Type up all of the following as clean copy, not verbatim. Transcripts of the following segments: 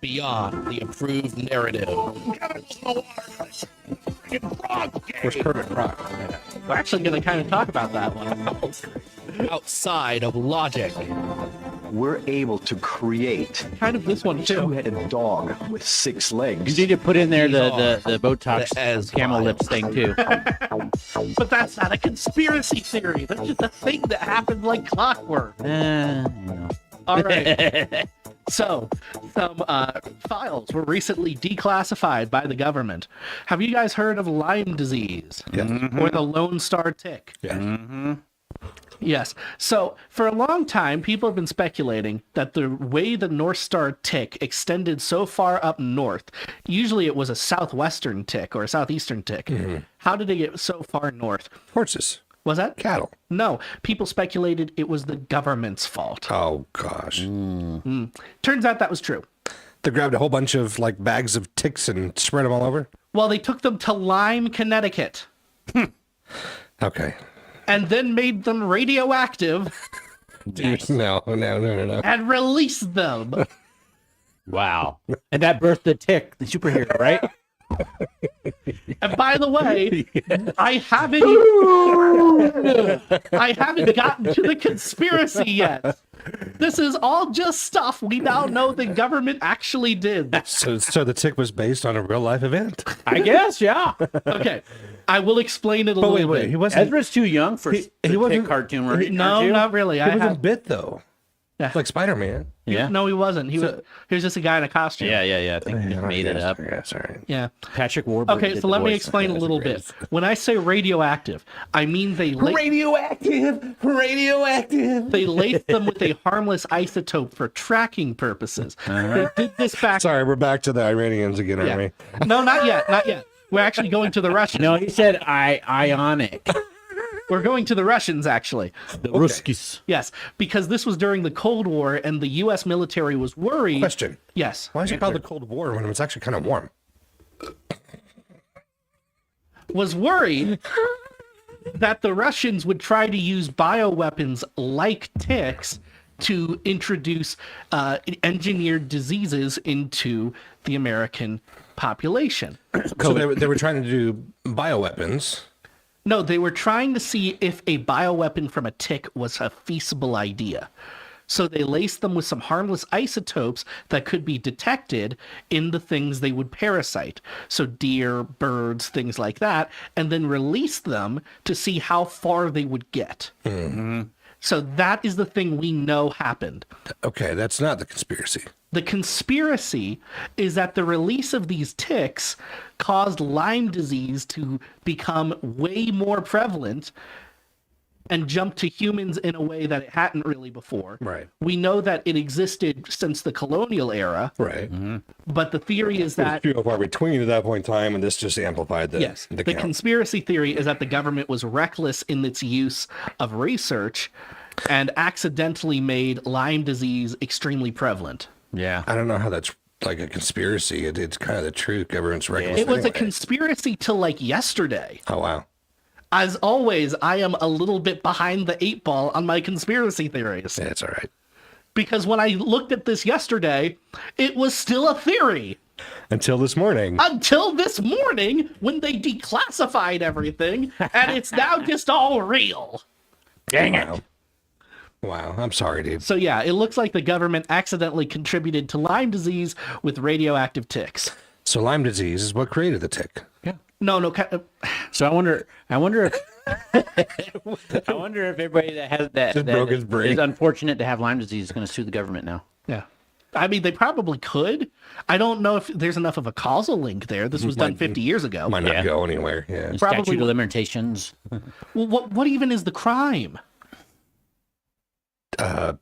beyond the approved narrative. Where's Kermit Rock? We're actually going to kind of talk about that one. Outside of logic. We're able to create Kind of this one a too. two-headed dog with 6 legs. You need to put in there the Botox The Ezra. camel lips thing too. But that's not a conspiracy theory. That's just a thing that happened like clockwork. You know. All right. So, some files were recently declassified by the government. Have you guys heard of Lyme disease? Yes. Or the Lone Star tick? Yes. Yes. So, for a long time, people have been speculating that the way the North Star tick extended so far up north, usually it was a southwestern tick or a southeastern tick. How did it get so far north? Horses. Was that? Cattle. No. People speculated it was the government's fault. Oh, gosh. Turns out that was true. They grabbed a whole bunch of like bags of ticks and spread them all over. Well, they took them to Lyme, Connecticut, Okay. and then made them radioactive No. and released them. Wow. And that birthed the tick, the superhero, right? And by the way, I haven't gotten to the conspiracy yet. This is all just stuff we now know the government actually did. So the tick was based on a real life event. I guess, yeah. Okay, I will explain it a little bit. He wasn't. Ezra's too young for He the wasn't- tick cartoon, right? No, not really. He I wasn't have, bit though. Yeah. Like Spider-Man. Yeah. No, he wasn't. He was just a guy in a costume. Yeah. I think he just made it up. Yeah, sorry. Yeah. Patrick Warburton. Okay, did so the let me voice. explain a little bit. When I say radioactive, I mean they Radioactive. they laced them with a harmless isotope for tracking purposes. They did this back. Sorry, we're back to the Iranians again, aren't Yeah. we? No, not yet. Not yet. We're actually going to the Russians. No, he said ionic. We're going to the Russians, actually. The Ruskies. Yes, because this was during the Cold War, and the U.S. military was worried. Question. Yes. Why is it called the Cold War when it's actually kind of warm? Was worried that the Russians would try to use bioweapons like ticks to introduce engineered diseases into the American population. So they were trying to do bioweapons. No, they were trying to see if a bioweapon from a tick was a feasible idea. So they laced them with some harmless isotopes that could be detected in the things they would parasite. So deer, birds, things like that, and then released them to see how far they would get. So that is the thing we know happened. Okay, that's not the conspiracy. The conspiracy is that the release of these ticks caused Lyme disease to become way more prevalent and jump to humans in a way that it hadn't really before. Right. We know that it existed since the colonial era, Right. but the theory is that Few and far between at that point in time, and this just amplified the yes, the the count. conspiracy theory is that the government was reckless in its use of research and accidentally made Lyme disease extremely prevalent. Yeah. I don't know how that's like a conspiracy. It's kind of the truth. Government's reckless. It was a anyway. conspiracy till like yesterday. Oh wow. As always, I am a little bit behind the 8 ball on my conspiracy theories. Yeah, it's all right. Because when I looked at this yesterday, it was still a theory. Until this morning. Until this morning, when they declassified everything, and it's now just all real. Dang it. Wow. Wow. I'm sorry, dude. So yeah, it looks like the government accidentally contributed to Lyme disease with radioactive ticks. So Lyme disease is what created the tick. No. So I wonder if I wonder if everybody that has that broke his brain. is unfortunate to have Lyme disease is going to sue the government now. Yeah. I mean, they probably could. I don't know if there's enough of a causal link there. This was done 50 years ago. Might not Yeah. go anywhere. Yeah. Probably- Statute of limitations. Well, what even is the crime? I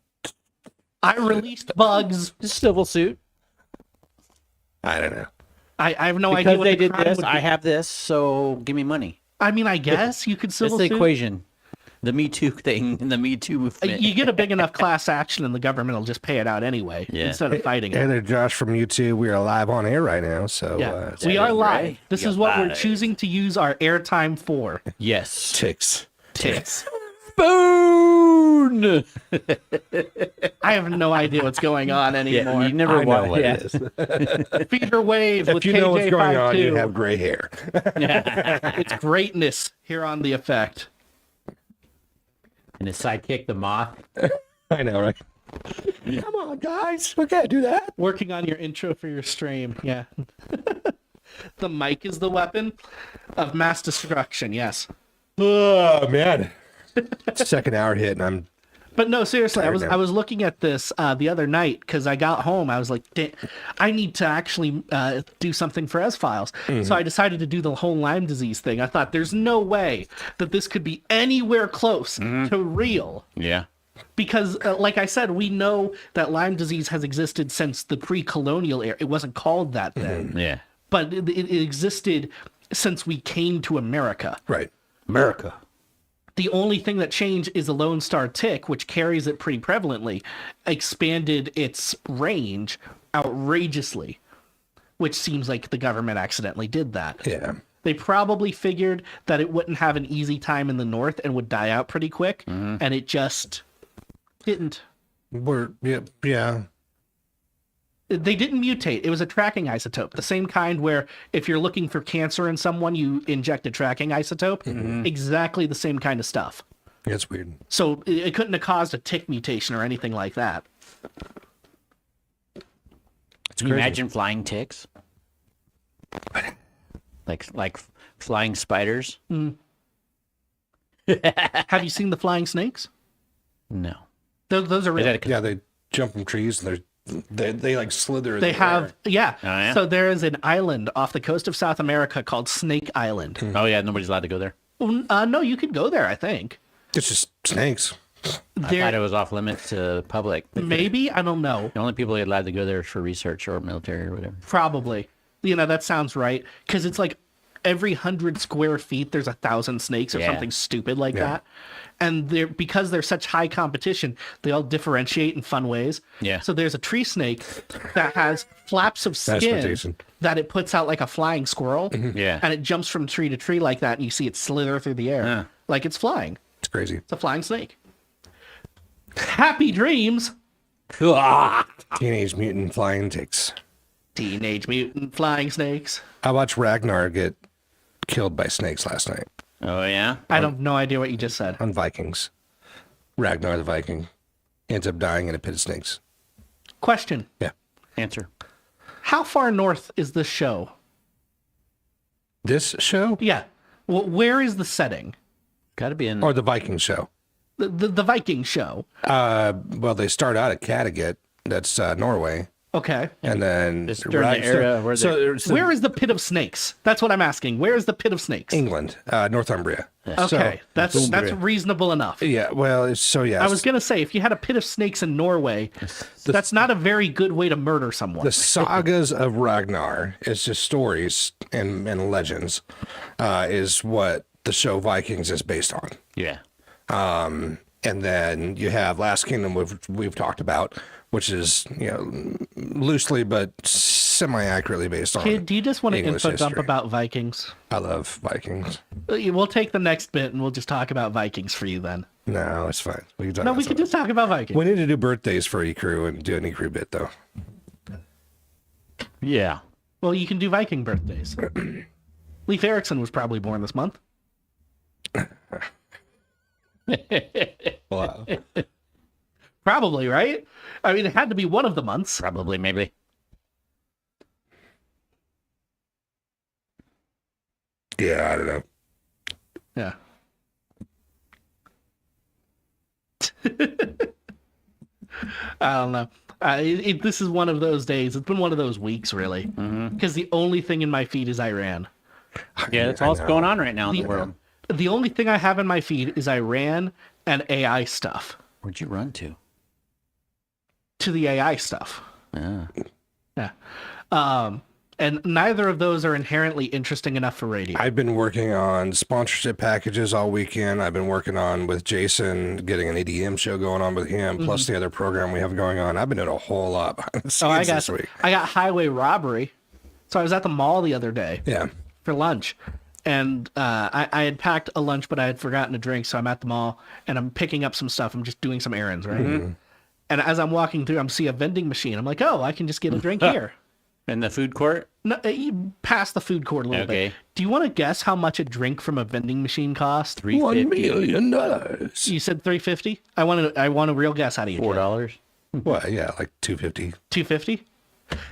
released bugs. Just civil suit. I don't know. I have no idea Because what they the did crime this, would I be. have this, so give me money. I mean, I guess you could It's civil the suit. equation. The Me Too thing and the Me Too movement. You get a big enough class action, and the government will just pay it out anyway Yeah. instead of fighting Hey it. there, Josh from YouTube. We are live on air right now. So Yeah, that we are is live. right. This You're is what we're live. choosing to use our airtime for. Yes. ticks. Ticks. Spoon! moon. I have no idea what's going on anymore. Yeah, you never I know watched. what Yeah. it is. Fever wave with If you know what's going on, you KJ52. have gray hair. It's greatness here on The Effect. And his sidekick, the moth. I know, right? Come on, guys. We can't do that. Working on your intro for your stream. Yeah. The mic is the weapon of mass destruction. Yes. Oh, man. Second hour hit, and I'm But no, seriously, Tired now. I was looking at this the other night because I got home. I was like, I need to actually do something for S Files. So I decided to do the whole Lyme disease thing. I thought there's no way that this could be anywhere close to real. Yeah. Because, like I said, we know that Lyme disease has existed since the pre-colonial era. It wasn't called that then, Yeah. but it existed since we came to America. right. America. The only thing that changed is the Lone Star tick, which carries it pretty prevalently, expanded its range outrageously, which seems like the government accidentally did that. Yeah. They probably figured that it wouldn't have an easy time in the north and would die out pretty quick, and it just didn't. Yeah. They didn't mutate. It was a tracking isotope, the same kind where if you're looking for cancer in someone, you inject a tracking isotope. Exactly the same kind of stuff. It's weird. So it couldn't have caused a tick mutation or anything like that. It's Can you crazy. imagine flying ticks? Like flying spiders? Have you seen the flying snakes? No. Those are Is real. that a, Yeah, they jump from trees and they like slither. in They the have, air. yeah. Oh, yeah? So there is an island off the coast of South America called Snake Island. oh yeah, nobody's allowed to go there. No, you could go there, I think. It's just snakes. I thought it was off limits to the public. Maybe, I don't know. The only people allowed to go there is for research or military or whatever. Probably. That sounds right. Because it's like every 100 square feet, there's 1,000 snakes or Yeah. something stupid like Yeah. that. And because they're such high competition, they all differentiate in fun ways. Yeah. So there's a tree snake that has flaps of skin Transportation. that it puts out like a flying squirrel. Yeah. And it jumps from tree to tree like that, and you see it slither through the air Huh. like it's flying. It's crazy. It's a flying snake. Happy dreams. Teenage Mutant Flying Ticks. Teenage Mutant Flying Snakes. I watched Ragnar get killed by snakes last night Oh yeah. I have no idea what you just said. on Vikings. Ragnar the Viking ends up dying in a pit of snakes. Question. Yeah. Answer. How far north is this show? This show Yeah. Well, where is the setting? Got to be in. or the Viking show? The Viking show. Well, they start out at Kattegat. That's Norway. Okay. And then It's during the era where so Where is the pit of snakes? That's what I'm asking. Where is the pit of snakes? England, Northumbria. Okay. That's reasonable enough. Yeah, well, yes. I was going to say, if you had a pit of snakes in Norway, that's not a very good way to murder someone. the sagas of Ragnar is just stories and legends, is what the show Vikings is based on. yeah. And then you have Last Kingdom, we've talked about, which is loosely but semi-accurately based on. Kid, do you just want to English info dump history. about Vikings? I love Vikings. We'll take the next bit and we'll just talk about Vikings for you then. No, it's fine. We can talk No, about we could something. just talk about Vikings. We need to do birthdays for E-Crew and do an E-Crew bit though. Yeah. Well, you can do Viking birthdays. Leif Erikson was probably born this month. Wow. Probably, right? I mean, it had to be one of the months. Probably. Maybe. Yeah, I don't know. Yeah. I don't know. This is one of those days. It's been one of those weeks, really. Because the only thing in my feed is Iran. Yeah, that's I all that's know. going on right now in the The- world. The only thing I have in my feed is Iran and AI stuff. Where'd you run to? To the AI stuff. Yeah. Yeah. And neither of those are inherently interesting enough for radio. I've been working on sponsorship packages all weekend. I've been working on with Jason, getting an EDM show going on with him, plus the other program we have going on. I've been doing a whole lot behind the scenes I this week. got highway robbery. So I was at the mall the other day Yeah. for lunch, and I had packed a lunch, but I had forgotten a drink, so I'm at the mall and I'm picking up some stuff. I'm just doing some errands, right? And as I'm walking through, I'm see a vending machine. I'm like, oh, I can just get a drink here. In the food court? No, you pass the food court a little Okay. bit. Do you want to guess how much a drink from a vending machine costs? $1 $3.50. million. You said $3.50. I want a real guess out of you. Jay. $4. Well, yeah, like $2.50. $2.50.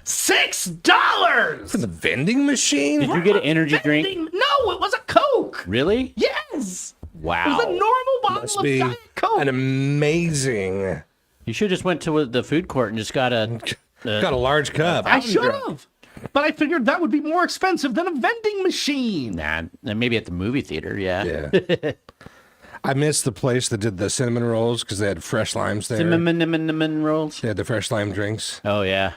$6 For the vending machine? Did you get an energy drink? No, it was a Coke. Really? Yes. Wow. It was a normal bottle Must of be Diet Coke. an amazing. You should just went to the food court and just got a. Got a large cup. I should have, but I figured that would be more expensive than a vending machine. Nah, maybe at the movie theater. Yeah. Yeah. I missed the place that did the cinnamon rolls because they had fresh limes there. Cinnamon rolls. They had the fresh lime drinks. Oh yeah.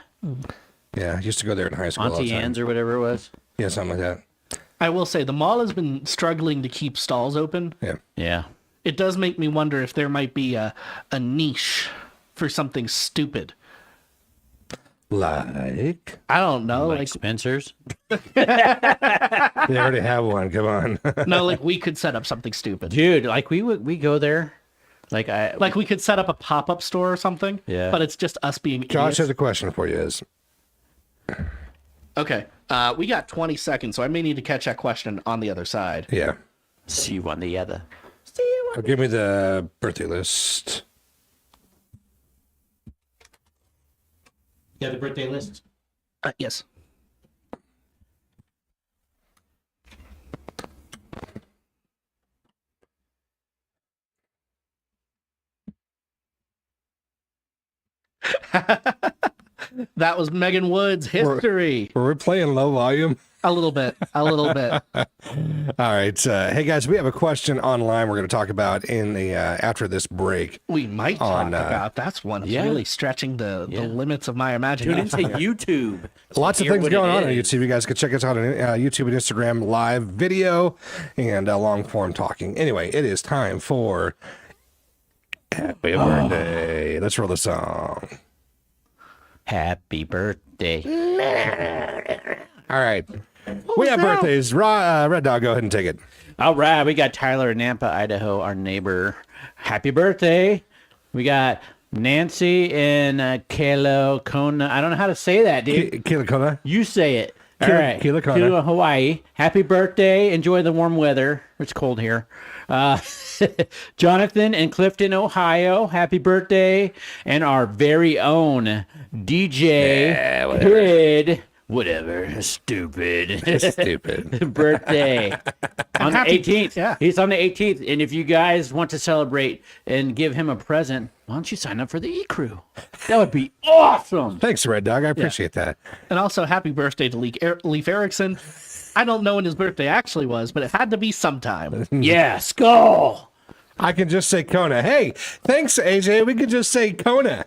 Yeah, I used to go there in high school all Auntie the time. Anne's or whatever it was. Yeah, something like that. I will say the mall has been struggling to keep stalls open. Yeah. Yeah. It does make me wonder if there might be a niche for something stupid. Like? I don't know. Like Like Spencer's. They already have one. Come on. no, like we could set up something stupid. Dude, like we go there. Like Like we could set up a pop-up store or something. Yeah. But it's just us being Josh idiots. has a question for you. Is Okay. We got 20 seconds, so I may need to catch that question on the other side. yeah. see you on the other. Give me the birthday list. You have the birthday list? Yes. That was Megan Wood's history. Were we playing low volume? A little bit. A little bit. All right. Hey guys, we have a question online we're going to talk about in the after this break. We might talk On, about that's one that's yeah. really stretching the limits of my Tune imagination. into YouTube. Lots of Hear things what going it on on is. YouTube. You guys can check us out on YouTube and Instagram live video and long form talking. Anyway, it is time for Happy Birthday. Let's roll the song. Happy birthday. All right. We have birthdays. RedDawg, go ahead and take it. All right, we got Tyler in Nampa, Idaho, our neighbor. Happy birthday. We got Nancy in Kelowna. I don't know how to say that, dude. Kilakona. You say it. All Kila- right. Kilakona. Kila, Hawaii. Happy birthday. Enjoy the warm weather. It's cold here. Jonathan in Clifton, Ohio. Happy birthday. And our very own DJ Kid. Whatever. Stupid. Stupid. Birthday. On the Happy- 18th. yeah. He's on the 18th. And if you guys want to celebrate and give him a present, why don't you sign up for the E-Crew? That would be awesome. Thanks, RedDawg. I appreciate that. And also, happy birthday to Leif Erikson. I don't know when his birthday actually was, but it had to be sometime. Yeah, skull. I can just say Kona. Hey, thanks, AJ. We could just say Kona.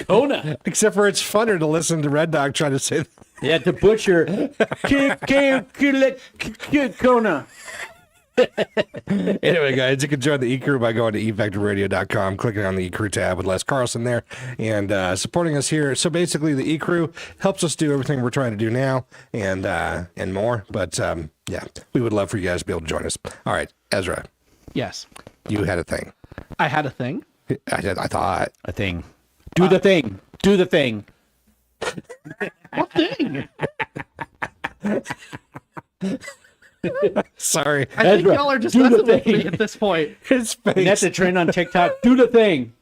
Kona. Except for it's funner to listen to RedDawg try to say. Yeah, the butcher. Kona. Anyway, guys, you can join the E-Crew by going to efactorradio.com, clicking on the E-Crew tab with Les Carlson there, and supporting us here. So basically, the E-Crew helps us do everything we're trying to do now and more. But yeah, we would love for you guys to be able to join us. All right, Ezra, Yes. you had a thing. I had a thing. I thought. A thing. Do the thing. Do the thing. What thing? Sorry. I think Ezra, y'all are just do the messing with me thing. at this point. His And that's face. a trend on TikTok. Do the thing.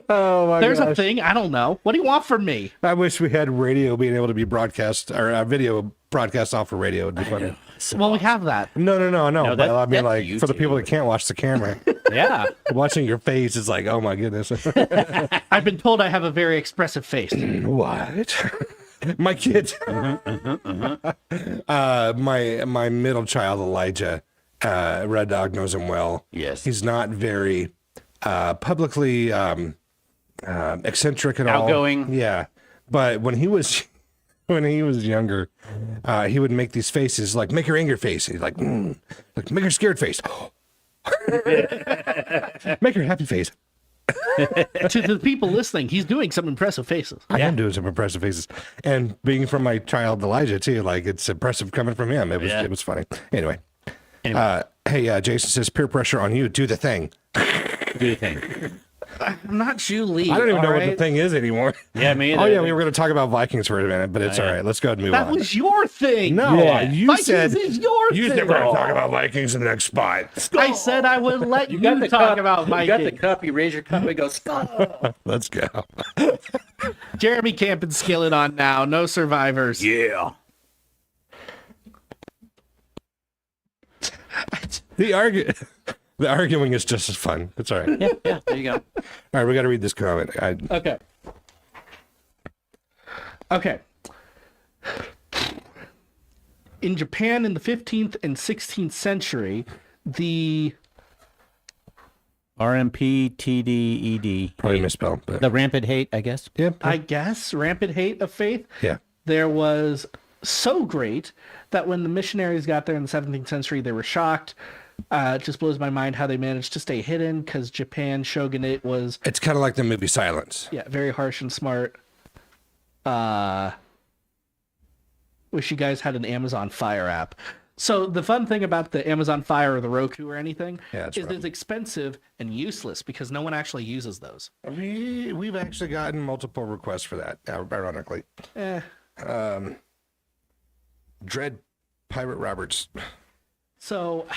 Oh, my There's a gosh. thing. I don't know. What do you want from me? I wish we had radio being able to be broadcast, or video broadcast off of radio. Would be funny. Well, we have that. No. No, But I mean, that's like, for the people YouTube. that can't watch the camera, Yeah. watching your face is like, oh my goodness. I've been told I have a very expressive face. What? My kid. My middle child, Elijah, RedDawg knows him well. Yes. He's not very publicly eccentric at all. Outgoing. Yeah. But when he was younger, he would make these faces, like make your anger face. He's like make your scared face. Make your happy face. To the people listening, he's doing some impressive faces. I am doing some impressive faces, and being from my child Elijah too, like it's impressive coming from him. It was funny. Anyway. Hey, Jason says peer pressure on you. Do the thing. Do you think? I'm not Julie. I don't even know what the thing is anymore. Yeah, me either. Oh yeah, we were going to talk about Vikings for a minute, but it's all right. Let's go ahead and move That on. was your thing. No, Yeah. you Vikings said is your you thing. said we're going to talk about Vikings in the next spot. I said I would let you, got the talk cup, about You Vikings. got the cup. You raise your cup. It goes. Skull. Let's go. Jeremy Camp and Skillet on now. No survivors. Yeah. The arguing is just as fun. It's all right. Yeah. There you go. All right, we got to read this comment. Okay. In Japan in the 15th and 16th century, the RMP TDED. Probably misspelled, but The rampant hate, I guess. yeah, I guess rampant hate of faith yeah. there was so great that when the missionaries got there in the 17th century, they were shocked. It just blows my mind how they managed to stay hidden because Japan shogunate was It's kind of like the movie Silence. very harsh and smart. Wish you guys had an Amazon Fire app. So the fun thing about the Amazon Fire or the Roku or anything that's is rough. it's expensive and useless because no one actually uses those. We've actually gotten multiple requests for that, ironically. Dread Pirate Roberts. So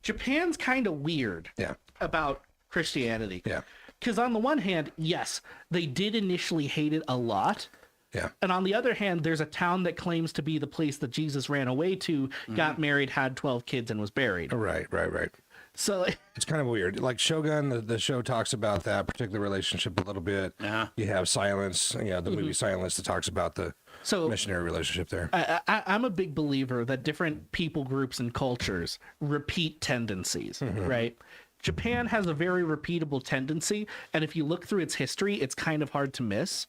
Japan's kind of weird Yeah, about Christianity. yeah, Because on the one hand, yes, they did initially hate it a lot. yeah. And on the other hand, there's a town that claims to be the place that Jesus ran away to, got married, had 12 kids, and was buried. Right. So It's kind of weird. Like Shogun, the show talks about that particular relationship a little bit. Uh-huh. You have Silence, the movie Silence that talks about the So missionary relationship there. I'm a big believer that different people groups and cultures repeat tendencies, right? Japan has a very repeatable tendency, and if you look through its history, it's kind of hard to miss,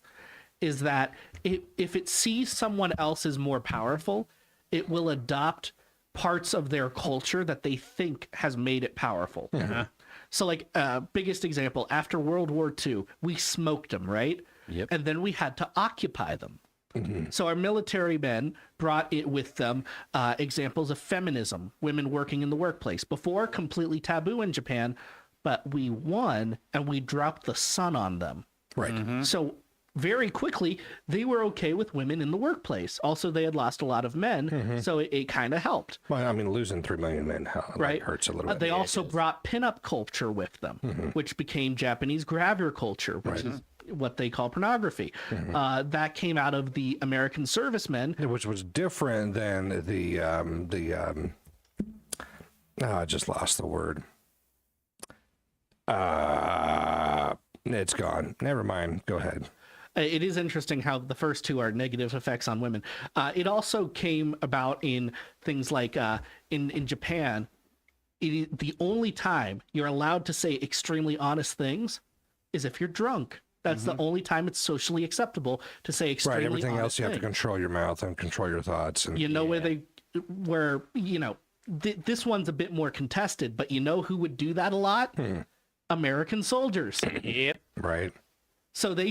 is that if it sees someone else is more powerful, it will adopt parts of their culture that they think has made it powerful. So like biggest example, after World War II, we smoked them, right? Yep. And then we had to occupy them. So our military men brought it with them examples of feminism, women working in the workplace. Before, completely taboo in Japan, but we won and we dropped the sun on them. Right. So very quickly, they were okay with women in the workplace. Also, they had lost a lot of men, so it kind of helped. Well, I mean, losing 3 million men Right. hurts a little bit. They also brought pinup culture with them, which became Japanese grabber culture, which is what they call pornography. That came out of the American servicemen. Which was different than I just lost the word. It's gone. Never mind. Go ahead. It is interesting how the first two are negative effects on women. It also came about in things like in Japan, the only time you're allowed to say extremely honest things is if you're drunk. That's the only time it's socially acceptable to say extremely Right. Everything honest else, you have to things. control your mouth and control your thoughts. And You know where this one's a bit more contested, but you know who would do that a lot? American soldiers. Yep. right. So they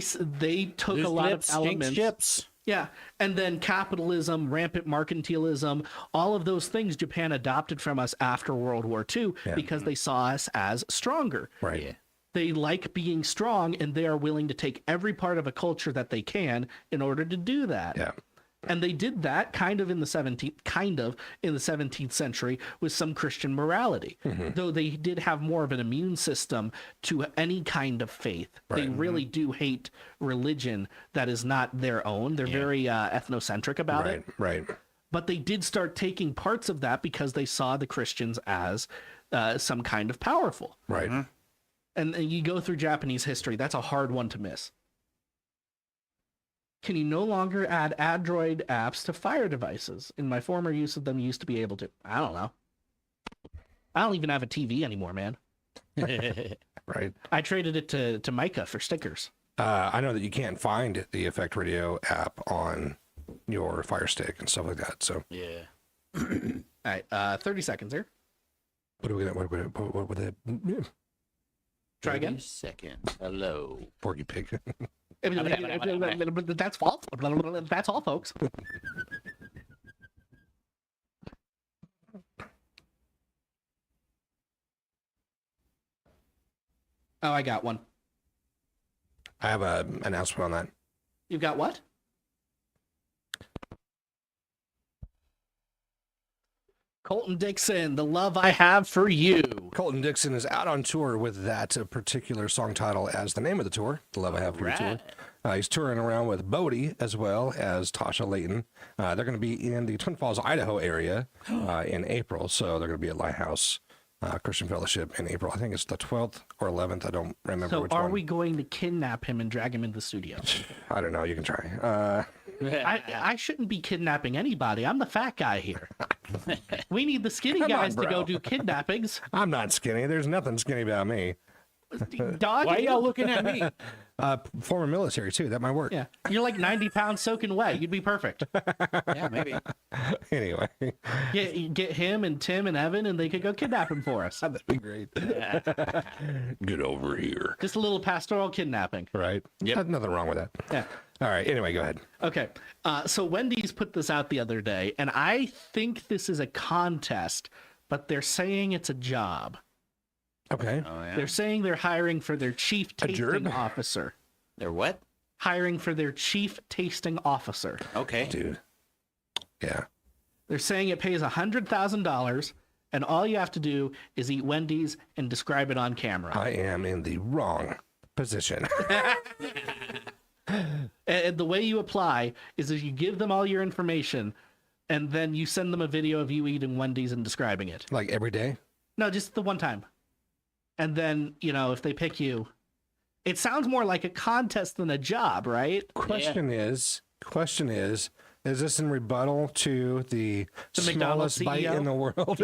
took a lot of elements. Ships. Yeah, and then capitalism, rampant mercantilism, all of those things Japan adopted from us after World War II because they saw us as stronger. Right. Yeah. They like being strong, and they are willing to take every part of a culture that they can in order to do that. Yeah. And they did that kind of in the 17th century with some Christian morality. Though they did have more of an immune system to any kind of faith. They really do hate religion that is not their own. They're very ethnocentric about it. Right. But they did start taking parts of that because they saw the Christians as some kind of powerful. Right. And you go through Japanese history, that's a hard one to miss. Can you no longer add Android apps to Fire devices? In my former use of them, you used to be able to. I don't know. I don't even have a TV anymore, man. Right. I traded it to Micah for stickers. I know that you can't find the Effect Radio app on your Fire Stick and stuff like that. So Yeah. All right, 30 seconds here. what would it? Try again. Seconds. Hello. Porky Pig. That's false. That's all, folks. Oh, I got one. I have an announcement on that. You've got what? Colton Dixon, The Love I Have for You. Colton Dixon is out on tour with that particular song title as the name of the tour, The Love I Have for You tour. He's touring around with Bodie as well as Tasha Layton. They're going to be in the Twin Falls, Idaho area in April. So they're going to be at Lighthouse Christian Fellowship in April. I think it's the 12th or 11th. I don't remember So which are one. we going to kidnap him and drag him into the studio? I don't know. You can try. I shouldn't be kidnapping anybody. I'm the fat guy here. We need the skinny guys to go do kidnappings. I'm not skinny. There's nothing skinny about me. Dog, Why y'all looking at me? Former military, too. That might work. Yeah, you're like 90 pounds soaking wet. You'd be perfect. Yeah, maybe. Anyway, Get him and Tim and Evan, and they could go kidnap him for us. that'd be great. Get over here. Just a little pastoral kidnapping. Right? Yeah. Nothing wrong with that. Yeah. All right. Anyway, go ahead. Okay. So Wendy's put this out the other day, and I think this is a contest, but they're saying it's a job. Okay. Oh, yeah. They're saying they're hiring for their chief tasting gerb? officer. They're what? Hiring for their chief tasting officer. Okay. Dude. Yeah. They're saying it pays $100,000, and all you have to do is eat Wendy's and describe it on camera. I am in the wrong position. And the way you apply is if you give them all your information, and then you send them a video of you eating Wendy's and describing it. Like every day? No, just the one time. And then, if they pick you, it sounds more like a contest than a job, right? Question is, is this in rebuttal to the McDonald's smallest bite CEO? in the world?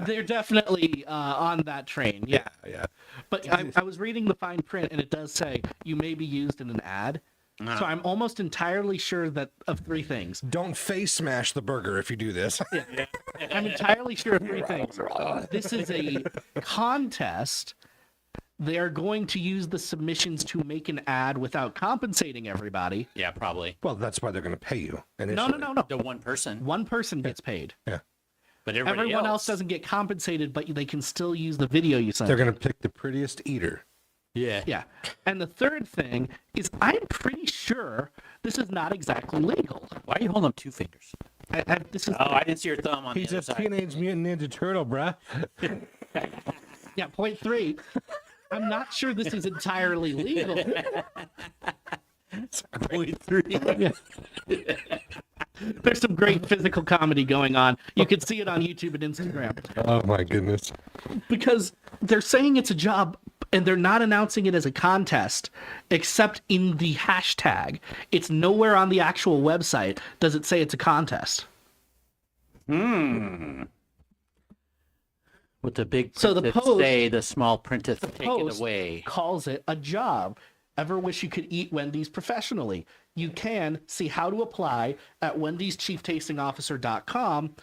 They're definitely on that train. Yeah. Yeah. But I was reading the fine print, and it does say you may be used in an ad. So I'm almost entirely sure that of three things. Don't face smash the burger if you do this. I'm entirely sure of three things. This is a contest. They are going to use the submissions to make an ad without compensating everybody. Yeah, probably. Well, that's why they're going to pay you. No. Initially. The one person. One person gets paid. Yeah. But everybody Everyone else doesn't get compensated, but they can still use the video you sent. They're going to pick the prettiest eater. Yeah. Yeah. And the third thing is I'm pretty sure this is not exactly legal. Why are you holding up two fingers? This is I didn't see your thumb on He's the a other side. Teenage Mutant Ninja Turtle, bruh. Yeah, point three. I'm not sure this is entirely legal. Point three. There's some great physical comedy going on. You can see it on YouTube and Instagram. Oh, my goodness. Because they're saying it's a job and they're not announcing it as a contest except in the hashtag. It's nowhere on the actual website does it say it's a contest. With the big So the print post- say the small print to take it Post away. calls it a job. Ever wish you could eat Wendy's professionally? You can see how to apply at wendyschiefttastingofficer.com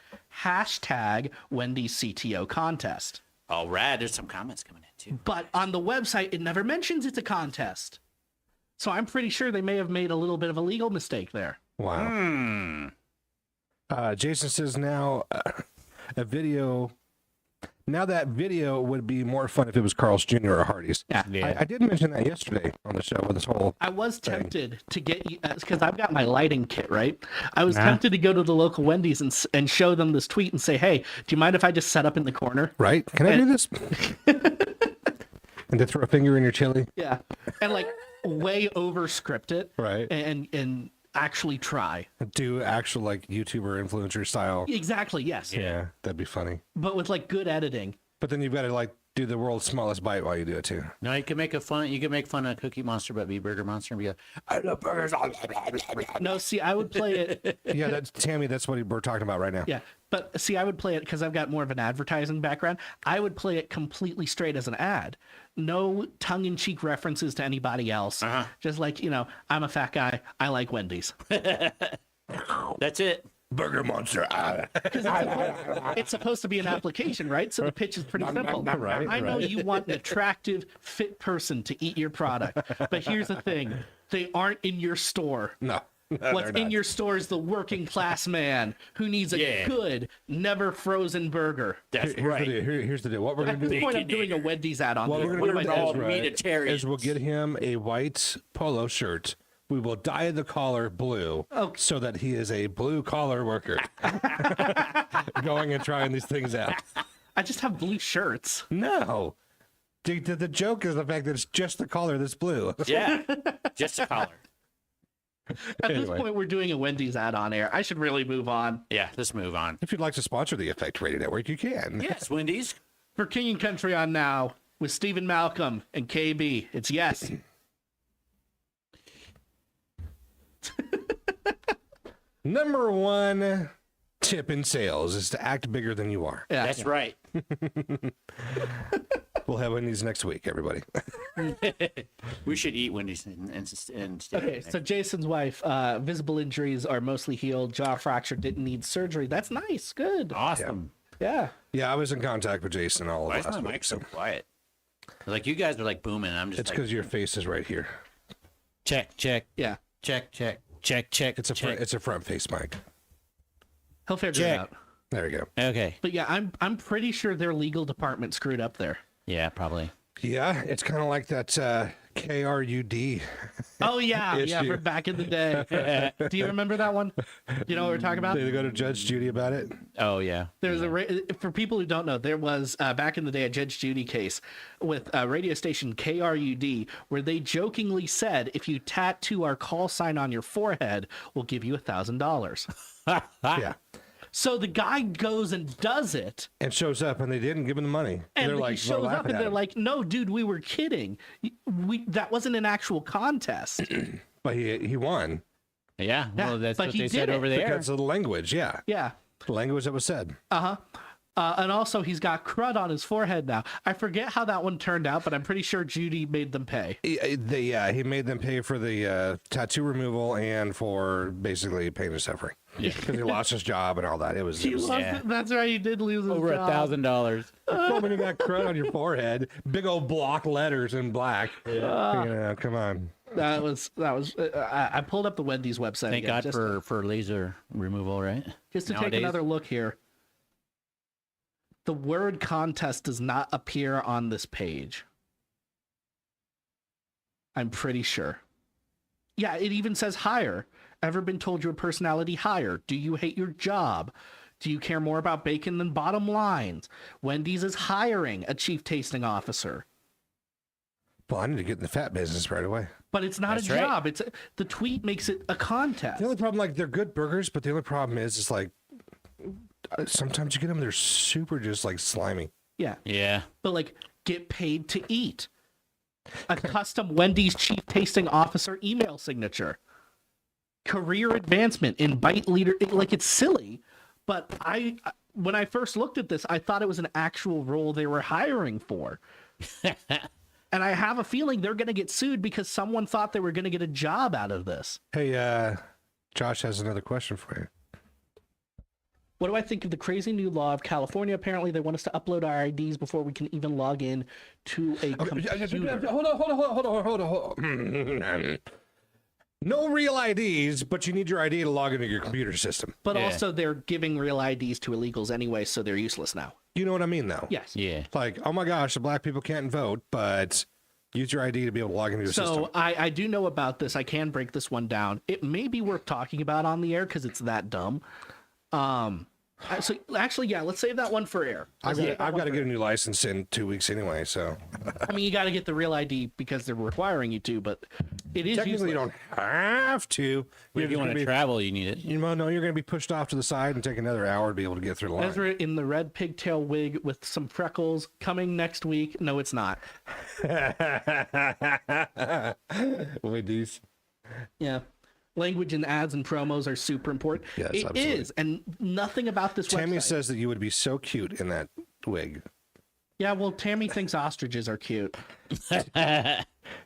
hashtag Wendy's CTO contest. All right, there's some comments coming in too. But on the website, it never mentions it's a contest. So I'm pretty sure they may have made a little bit of a legal mistake there. Wow. Jason says now a video. Now that video would be more fun if it was Carl's Jr. or Hardee's. Yeah. I did mention that yesterday on the show with this whole. I was tempted to get you because I've got my lighting kit, right? I was tempted to go to the local Wendy's and show them this tweet and say, "Hey, do you mind if I just set up in the corner?" Right? Can I do this? And to throw a finger in your chili? Yeah, and like way over script it, Right. And actually try Do actual like YouTuber influencer style. exactly. Yes, Yeah, that'd be funny. but with like good editing. But then you've got to like do the world's smallest bite while you do it too. No, you can make a fun. You can make fun of Cookie Monster, but be Burger Monster and be like, I love burgers. No, see, I would play it. Yeah, that's Tammy. That's what we're talking about right now. Yeah, but see, I would play it because I've got more of an advertising background. I would play it completely straight as an ad. No tongue-in-cheek references to anybody else. Just like, I'm a fat guy. I like Wendy's. That's it. Burger Monster. It's supposed to be an application, right? So the pitch is pretty simple. Right, I know right. you want an attractive, fit person to eat your product, but here's the thing: they aren't in your store. No. What's they're in not. your store is the working class man who needs a good, never frozen burger. That's Here's the deal. What we're At gonna this do? point, I'm doing a Wendy's ad on. What here. we're What gonna am do I with doing? Ezra is we'll get him a white polo shirt. We will dye the collar blue so that he is a blue collar worker going and trying these things out. I just have blue shirts. No. The joke is the fact that it's just the collar that's blue. Yeah, just a collar. At this point, we're doing a Wendy's ad on air. I should really move on. Yeah, let's move on. If you'd like to sponsor the Effect Radio Network, you can. Yes, Wendy's. For King and Country on Now with Stephen Malcolm and KB, it's yes. Number one tip in sales is to act bigger than you are. Yeah. That's right. We'll have Wendy's next week, everybody. We should eat Wendy's and stay. Okay, so Jason's wife, visible injuries are mostly healed. Jaw fracture didn't need surgery. That's nice. Good. Awesome. Yeah. Yeah, I was in contact with Jason all of Why is my last week. mic so So quiet? Like you guys are like booming. I'm just it's like because your face is right here. check. Yeah. It's a front face mic. He'll figure it Check. out. There you go. Okay. But yeah, I'm pretty sure their legal department screwed up there. Yeah, probably. Yeah, it's kind of like that KRUD. Oh yeah, yeah, Issue. from back in the day. Do you remember that one? You know what we're talking about? They go to Judge Judy about it. Oh yeah. There's for people who don't know, there was back in the day a Judge Judy case with radio station KRUD where they jokingly said, if you tattoo our call sign on your forehead, we'll give you $1,000. Yeah. So the guy goes and does it, And shows up and they didn't give him the money. and they're he like, shows up laughing and at they're him. like, "No, dude, we were kidding. That wasn't an actual contest." But he won Yeah. Well, that's but what he they said did it over there. because of the language. Yeah. Yeah. The language that was said. And also, he's got crud on his forehead now. I forget how that one turned out, but I'm pretty sure Judy made them pay. He made them pay for the tattoo removal and for basically pain and suffering. Yeah. Because he lost his job and all that. It was Yeah. That's right. He did lose his Over job. $1,000. when you got crud on your forehead, big old block letters in black. Yeah, come on. That was. I pulled up the Wendy's website. Thank again, God for laser removal, right? just to nowadays. take another look here. The word contest does not appear on this page. I'm pretty sure. Yeah, it even says hire. Ever been told your personality hire? Do you hate your job? Do you care more about bacon than bottom lines? Wendy's is hiring a chief tasting officer. Well, I need to get in the fat business right away. But it's not That's a right. job. The tweet makes it a contest. The only problem, like, they're good burgers, but the only problem is like, sometimes you get them, they're super just like slimy. Yeah. Yeah. But like, get paid to eat. A custom Wendy's chief tasting officer email signature. Career advancement in bite leader. Like, it's silly, but when I first looked at this, I thought it was an actual role they were hiring for. And I have a feeling they're going to get sued because someone thought they were going to get a job out of this. Hey, Josh has another question for you. What do I think of the crazy new law of California? Apparently, they want us to upload our IDs before we can even log in to a computer. Hold on. No real IDs, but you need your ID to log into your computer system. But Yeah. also, they're giving real IDs to illegals anyway, so they're useless now. You know what I mean, though? Yes. Yeah. Like, oh my gosh, the black people can't vote, but use your ID to be able to log into your So system. I do know about this. I can break this one down. It may be worth talking about on the air because it's that dumb. So actually, yeah, let's save that one for air. I've got to get a new license in 2 weeks anyway, so I mean, you got to get the real ID because they're requiring you to, but it is technically useless. you don't have to. If you want to travel, you need it. You know, no, you're going to be pushed off to the side and take another hour to be able to get through the line. Ezra in the red pigtail wig with some freckles coming next week. No, it's not. Ladies. Yeah. Language and ads and promos are super important. Yes, it absolutely. is, and nothing about this Tammy website. says that you would be so cute in that wig. Yeah, well, Tammy thinks ostriches are cute.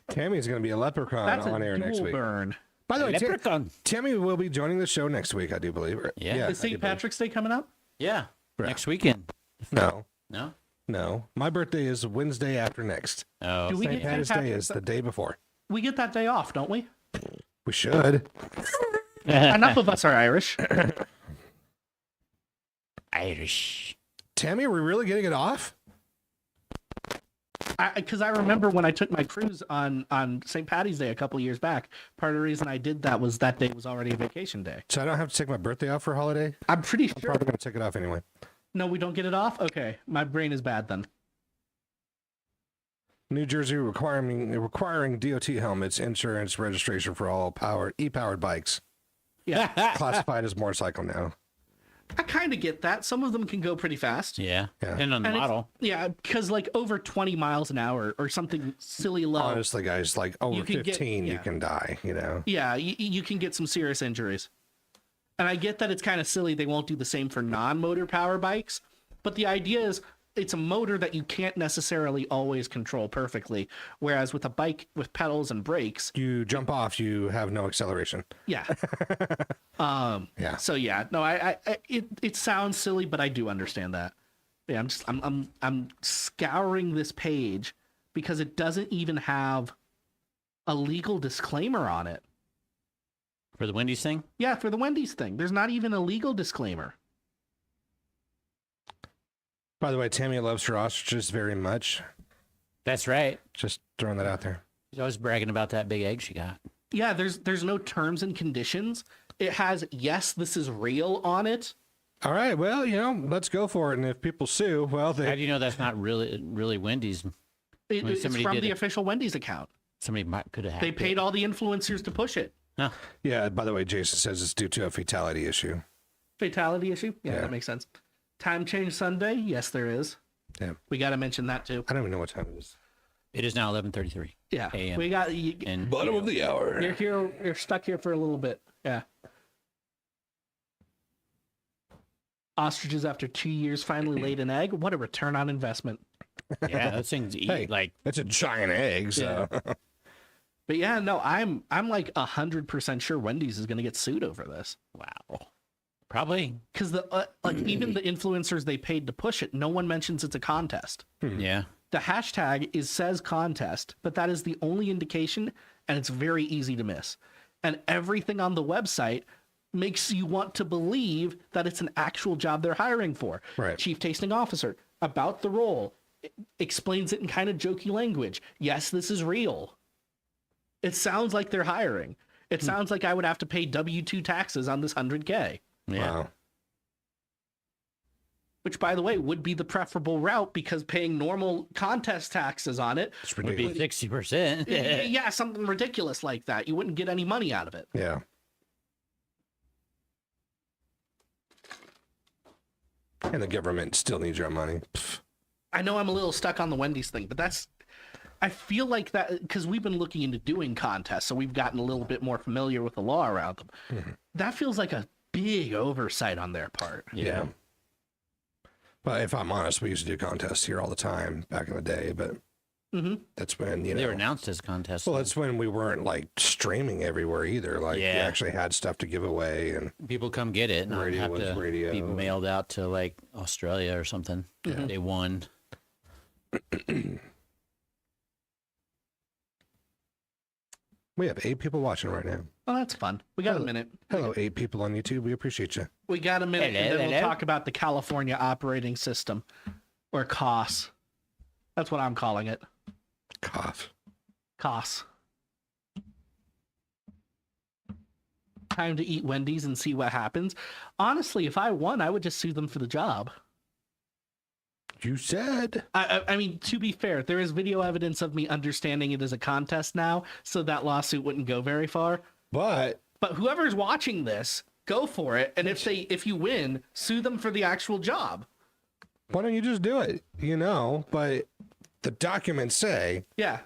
Tammy's going to be a leoprecon That's on a air next dual week. burn. By the way, Leprechaun. Tammy will be joining the show next week, I do believe. Yeah. Is St. Patrick's Day coming up? Yeah. Next weekend. No, No? my birthday is Wednesday after next. Oh. Do we St. get Patty's Day is the day before. We get that day off, don't we? We should. Enough of us are Irish. Irish. Tammy, are we really getting it off? Because I remember when I took my cruise on St. Patty's Day a couple years back, part of the reason I did that was that day was already a vacation day. So I don't have to take my birthday off for a holiday? I'm pretty sure. Probably going to take it off anyway. No, we don't get it off? Okay. My brain is bad then. New Jersey requiring DOT helmets, insurance, registration for all e-powered bikes. Yeah. Classified as motorcycle now. I kind of get that. Some of them can go pretty fast. Yeah. Yeah. Depending on the And it's- model. Yeah, because like over 20 miles an hour or something silly low. Honestly, guys, like over You could get- 15, you yeah. can die, you know? Yeah, you can get some serious injuries. And I get that it's kind of silly they won't do the same for non-motor power bikes, but the idea is it's a motor that you can't necessarily always control perfectly, whereas with a bike with pedals and brakes, You jump off, you have no acceleration. yeah. Yeah. So yeah, no, it sounds silly, but I do understand that. Yeah, I'm scouring this page because it doesn't even have a legal disclaimer on it. For the Wendy's thing? Yeah, for the Wendy's thing, there's not even a legal disclaimer. By the way, Tammy loves her ostriches very much. That's right. Just throwing that out there. She's always bragging about that big egg she got. Yeah, there's no terms and conditions. It has yes, this is real on it. All right, well, you know, let's go for it. And if people sue, well, How they do you know that's not really Wendy's? It's somebody from did the it. official Wendy's account. Somebody could have hacked They paid it. all the influencers to push it. Huh. yeah. By the way, Jason says it's due to a fatality issue. Fatality issue? Yeah, Yeah. that makes sense. Time change Sunday? Yes, there is. Yeah, We got to mention that too. I don't even know what time it is. It is now 11:33 Yeah, a.m. we got And Bottom of the hour. you're here. You're stuck here for a little bit. Yeah. Ostriches after 2 years finally laid an egg. What a return on investment. yeah, those things eat Hey, like it's a giant egg, so. But yeah, no, I'm like 100% sure Wendy's is going to get sued over this. wow. Probably. Because like even the influencers they paid to push it, no one mentions it's a contest. Yeah. The hashtag says contest, but that is the only indication, and it's very easy to miss. And everything on the website makes you want to believe that it's an actual job they're hiring for. Right. Chief Tasting Officer, about the role, explains it in kind of jokey language. Yes, this is real. It sounds like they're hiring. It sounds like I would have to pay W-2 taxes on this 100K. Yeah. Wow. Which, by the way, would be the preferable route because paying normal contest taxes on it It's Would be ridiculous. 60%. yeah, something ridiculous like that. You wouldn't get any money out of it. Yeah. And the government still needs your money. Pff. I know I'm a little stuck on the Wendy's thing, but I feel like that because we've been looking into doing contests, so we've gotten a little bit more familiar with the law around them. Mm-hmm. That feels like a big oversight on their part. Yeah. But if I'm honest, we used to do contests here all the time back in the day, but that's when, you know. They were announced as contests. Well, that's when we weren't like streaming everywhere either. Like, you Yeah. actually had stuff to give away, and People come get it, and I'd Radio have was to radio. be mailed out to like Australia or something. Day one. we have 8 people watching right now. Oh, that's fun. We got a minute. Hello, 8 people on YouTube. We appreciate you. We got a minute, Hello, and then we'll hello. talk about the California operating system, or COS. That's what I'm calling it. Cough. COS. Time to eat Wendy's and see what happens. Honestly, if I won, I would just sue them for the job. You said. I mean, to be fair, there is video evidence of me understanding it as a contest now, so that lawsuit wouldn't go very far. But But whoever's watching this, go for it. And if you win, sue them for the actual job. why don't you just do it? You know, but the documents say Yeah.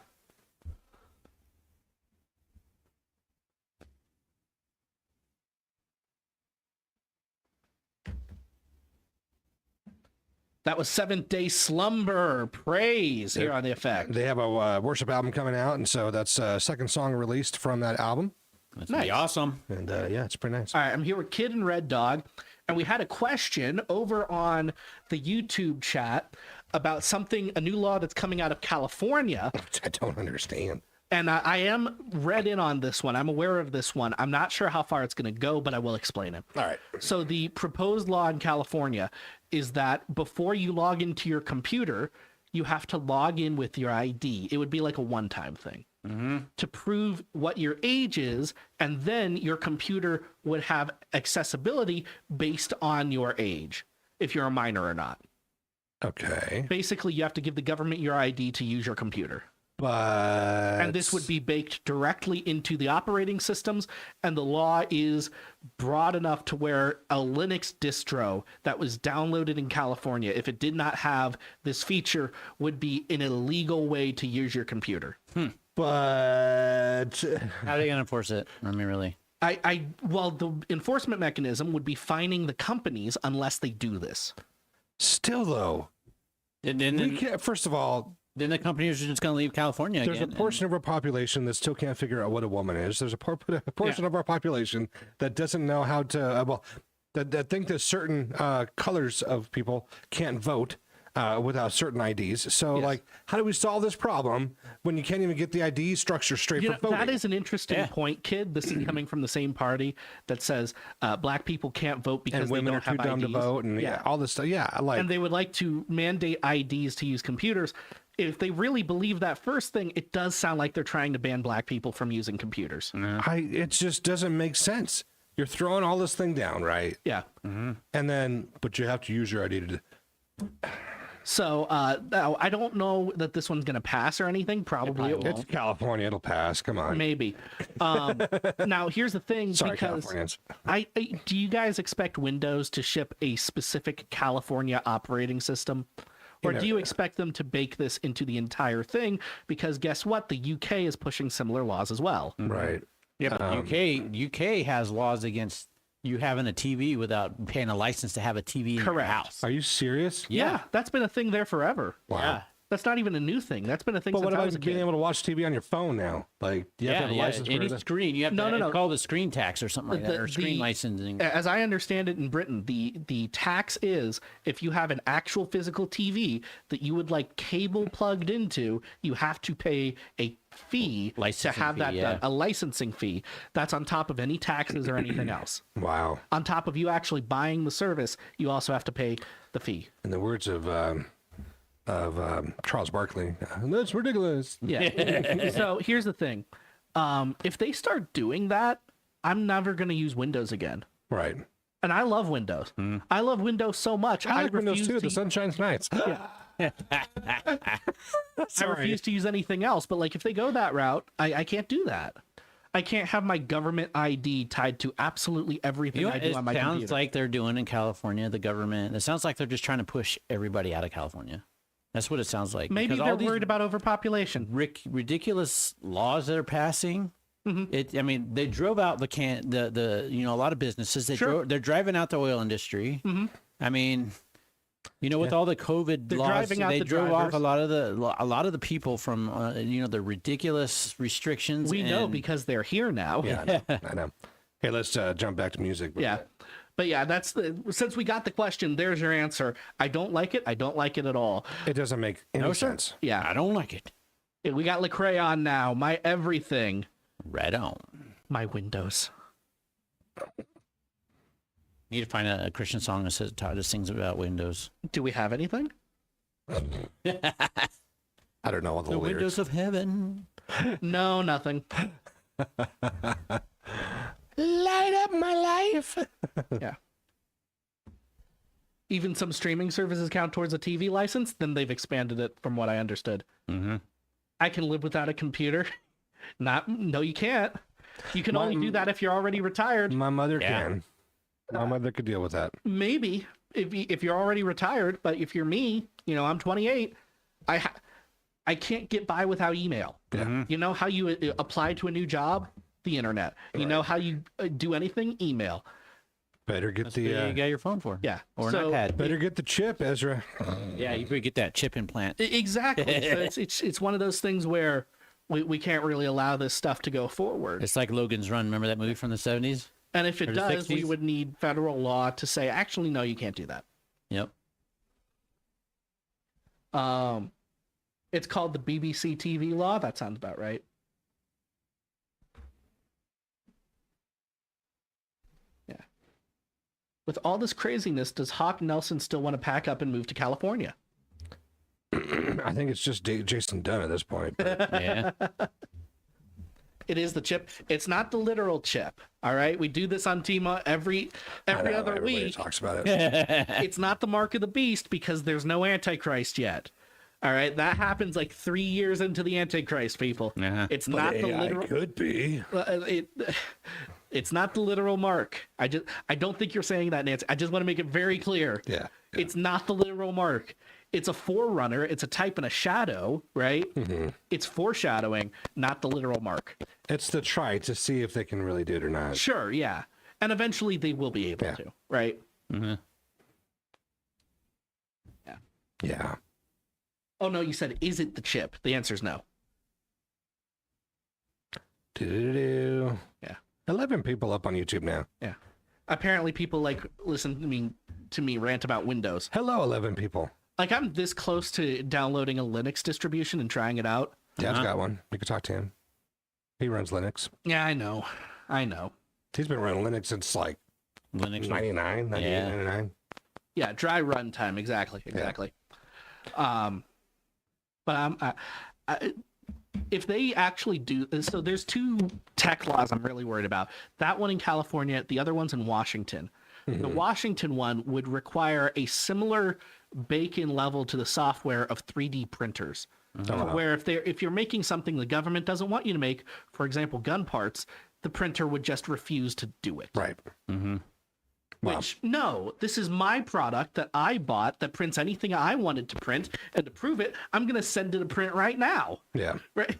That was Seventh Day Slumber. Praise here on The Effect. they have a worship album coming out, and so that's second song released from that album. That's gonna be Nice. awesome. And yeah, it's pretty nice. All right, I'm here with Kid and RedDawg, and we had a question over on the YouTube chat about a new law that's coming out of California. I don't understand. And I am read in on this one. I'm aware of this one. I'm not sure how far it's going to go, but I will explain it. All right. So the proposed law in California is that before you log into your computer, you have to log in with your ID. It would be like a one-time thing to prove what your age is, and then your computer would have accessibility based on your age, if you're a minor or not. Okay. Basically, you have to give the government your ID to use your computer. But And this would be baked directly into the operating systems, and the law is broad enough to where a Linux distro that was downloaded in California, if it did not have this feature, would be an illegal way to use your computer. but How are they gonna enforce it? I mean, really? Well, the enforcement mechanism would be fining the companies unless they do this. still though, we Then can't. First of all, the companies are just gonna leave California there's again. a portion of our population that still can't figure out what a woman is. There's a portion of our population that doesn't know how to, that think that certain colors of people can't vote without certain IDs. So, Yes. like, how do we solve this problem when you can't even get the ID structure straight for voting? That is an interesting point, Kid. This is coming from the same party that says black people can't vote because and women they are don't too have dumb to IDs. vote, and all this stuff. Yeah, like, And they would like to mandate IDs to use computers. If they really believe that first thing, it does sound like they're trying to ban black people from using computers. it just doesn't make sense. You're throwing all this thing down, right? Yeah. And then, but you have to use your ID to. So now, I don't know that this one's going to pass or anything. Probably it It's won't. California. It'll pass. Come on. Maybe. Now, here's the thing. Sorry, because Californians. do you guys expect Windows to ship a specific California operating system? Or do you expect them to bake this into the entire thing? Because guess what? The UK is pushing similar laws as well. Right. Yeah, but UK has laws against you having a TV without paying a license to have a TV in your Correct. house. Are you serious? Yeah, that's been a thing there forever. Wow. Yeah. That's not even a new thing. That's been a thing But since what I about was a being kid. able to watch TV on your phone now? Like, do you have to have a license any for that? screen. You have No, to, no, no. It's called a screen tax or something like that, or screen licensing. As I understand it in Britain, the tax is if you have an actual physical TV that you would like cable plugged into, you have to pay a fee Licensing to have fee, that yeah. done. A licensing fee. That's on top of any taxes or anything else. Wow. On top of you actually buying the service, you also have to pay the fee. In the words of Charles Barkley, that's ridiculous. Yeah. So here's the thing. If they start doing that, I'm never going to use Windows again. Right. And I love Windows. I love Windows so much. I like Windows refuse too. to The sun shines nights. I refuse to use anything else. But like, if they go that route, I can't do that. I can't have my government ID tied to absolutely everything You know I what do it on my sounds computer. like they're doing in California, the government. It sounds like they're just trying to push everybody out of California. That's what it sounds like. Maybe Because they're all these worried about overpopulation. ridiculous laws that are passing. I mean, they drove out the a lot of businesses. They're driving out the oil industry. I mean, with all the COVID They're laws, driving out they the drove off drivers. a lot of the people from the ridiculous restrictions. We know and- because they're here now. Yeah, I know. Hey, let's jump back to music. Yeah. But yeah, since we got the question, there's your answer. I don't like it. I don't like it at all. It doesn't make any sense. Yeah. I don't like it. We got Lecrae on now. My everything. Right on. My Windows. Need to find a Christian song that sings about Windows. Do we have anything? I don't know all the The lyrics. windows of heaven. No, nothing. Light up my life. Yeah. Even some streaming services count towards a TV license, then they've expanded it from what I understood. Mm-hmm. I can live without a computer. No, you can't. You can only do that if you're already retired. My mother Yeah. can. My mother could deal with that. Maybe if you're already retired, but if you're me, I'm 28. I can't get by without email. Yeah. You know how you apply to a new job? The internet. You know how you do anything? Email. Better get What you got your phone for? Yeah. Or So- an iPad. better get the chip, Ezra. Yeah, you better get that chip implant. Exactly. So it's one of those things where we can't really allow this stuff to go forward. It's like Logan's Run. Remember that movie from the 70s? And if it or the does, we 60s? would need federal law to say, actually, no, you can't do that. Yep. It's called the BBC TV law. That sounds about right. Yeah. With all this craziness, does Hawk Nelson still want to pack up and move to California? I think it's just Jason Dunn at this point. But Yeah. It is the chip. It's not the literal chip. All right. We do this on Tima every I know, other everybody week. talks about it. It's not the mark of the beast because there's no Antichrist yet. All right. That happens like 3 years into the Antichrist, people. Uh-huh. It's not the AI literal. could be. It's not the literal mark. I don't think you're saying that, Nancy. I just want to make it very clear. Yeah. It's not the literal mark. It's a forerunner. It's a type and a shadow, right? Mm-hmm. It's foreshadowing, not the literal mark. It's the try to see if they can really do it or not. Sure, yeah. And eventually they will be able Yeah. to, right? Mm-hmm. Yeah. Yeah. Oh, no, you said, is it the chip? The answer is no. Do-do-do-do. Yeah. 11 people up on YouTube now. Yeah. Apparently people listen to me rant about Windows. Hello, 11 people. Like, I'm this close to downloading a Linux distribution and trying it out. Dad's got one. You can talk to him. He runs Linux. Yeah, I know. He's been running Linux since like Linux. 99, 98, Yeah. 99. Yeah, dry run time. Exactly. But if they actually do, so there's two tech laws I'm really worried about. That one in California, the other one's in Washington. The Washington one would require a similar bake-in level to the software of 3D printers. Where if you're making something the government doesn't want you to make, for example, gun parts, the printer would just refuse to do it. Right. Which, no, this is my product that I bought that prints anything I wanted to print, and to prove it, I'm going to send it to print right now. Yeah. Right?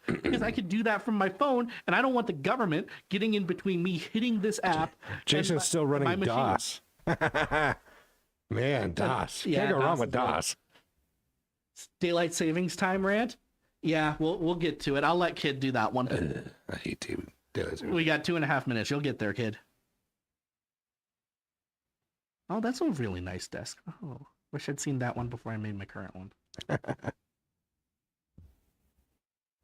Because I could do that from my phone, and I don't want the government getting in between me hitting this app. Jason's still running my machine. DOS. Man, DOS. Yeah, Can't go wrong DOS with is good. DOS. Daylight savings time rant? Yeah, we'll get to it. I'll let Kid do that one. I hate to do it. We got 2.5 minutes. You'll get there, Kid. Oh, that's a really nice desk. Oh, wish I'd seen that one before I made my current one.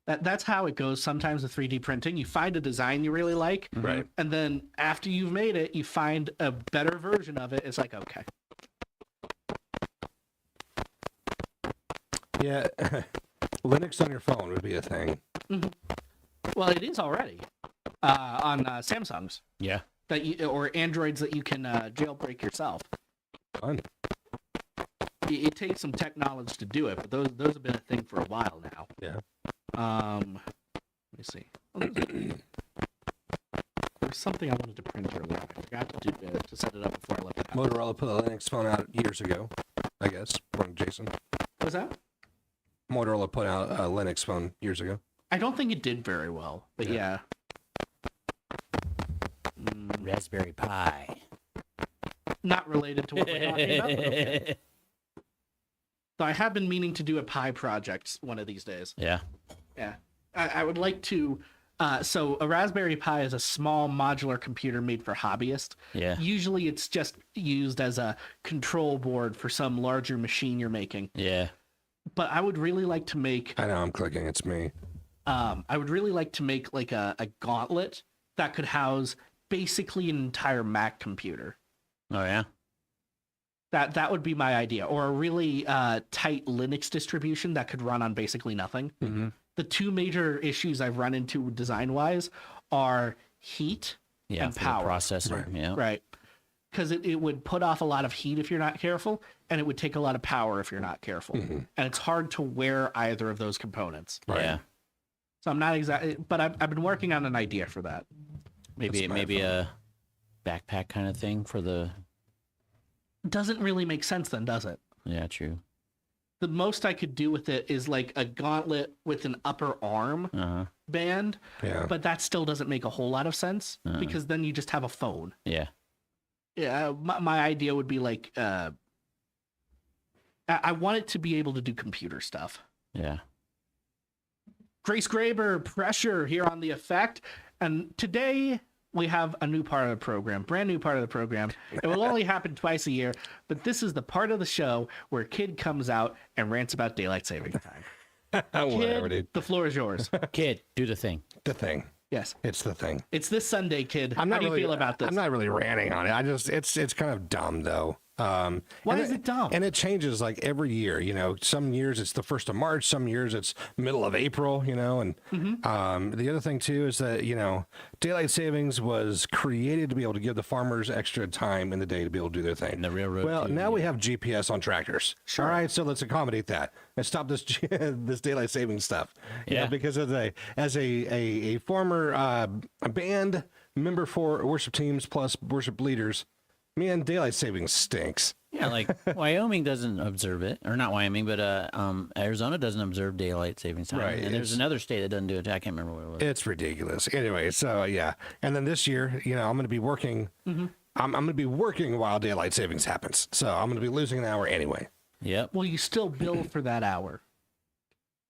That's how it goes sometimes with 3D printing. You find a design you really like, Right. and then after you've made it, you find a better version of it. It's like, okay. Yeah. Linux on your phone would be a thing. Well, it is already on Samsungs Yeah. that or Androids that you can jailbreak yourself. Fun. It takes some tech knowledge to do it, but those have been a thing for a while now. Yeah. Let me see. Oh, there's something I wanted to print earlier. I forgot to set it up before I left the house. Motorola put a Linux phone out years ago, I guess, according to Jason. What was that? Motorola put out a Linux phone years ago. I don't think it did very well, but yeah. Raspberry Pi. Not related to what we're talking about. But okay. So I have been meaning to do a Pi project one of these days. Yeah. Yeah. I would like to. So a Raspberry Pi is a small modular computer made for hobbyists. Yeah. Usually it's just used as a control board for some larger machine you're making. Yeah. But I would really like to make. I know, I'm clicking. It's me. I would really like to make like a gauntlet that could house basically an entire Mac computer. Oh yeah. That would be my idea, or a really tight Linux distribution that could run on basically nothing. Mm-hmm. The two major issues I've run into design-wise are heat Yeah. and for power. The processor. Right. Yeah. Right. Because it would put off a lot of heat if you're not careful, and it would take a lot of power if you're not careful. And it's hard to wear either of those components. Right. Yeah. So I'm not exactly, but I've been working on an idea for that. Maybe That's my a backpack kind of thing for the. Doesn't really make sense then, does it? Yeah. True. The most I could do with it is like a gauntlet with an upper arm Uh huh. band, Yeah. but that still doesn't make a whole lot of sense because then you just have a phone. Yeah. Yeah, my idea would be like, I want it to be able to do computer stuff. Yeah. Grace Graber, Pressure here on The Effect. And today we have a new part of the program, brand new part of the program. It will only happen twice a year, but this is the part of the show where Kid comes out and rants about daylight savings time. Whatever, Kid, dude. the floor is yours. Kid, do the thing. The thing. Yes. It's the thing. It's this Sunday, Kid. I'm How not do you really, feel about this? I'm not really ranting on it. It's kind of dumb though. Why is it dumb? And it changes like every year. You know, some years it's the 1st of March, some years it's middle of April. You know, and the other thing too is that daylight savings was created to be able to give the farmers extra time in the day to be able to do their thing. And the railroad. Well, too, now we have GPS on tractors. Sure. All right, so let's accommodate that and stop this this daylight savings stuff. Yeah. Because as a former a band member for worship teams plus worship leaders, man, daylight savings stinks. Yeah, like Wyoming doesn't observe it, or not Wyoming, but Arizona doesn't observe daylight savings time. Right, And there's it's- another state that doesn't do it. I can't remember what it was. It's ridiculous. Anyway, so yeah, and then this year, I'm going to be working. I'm going to be working while daylight savings happens, so I'm going to be losing an hour anyway. Yep. Well, you still bill for that hour,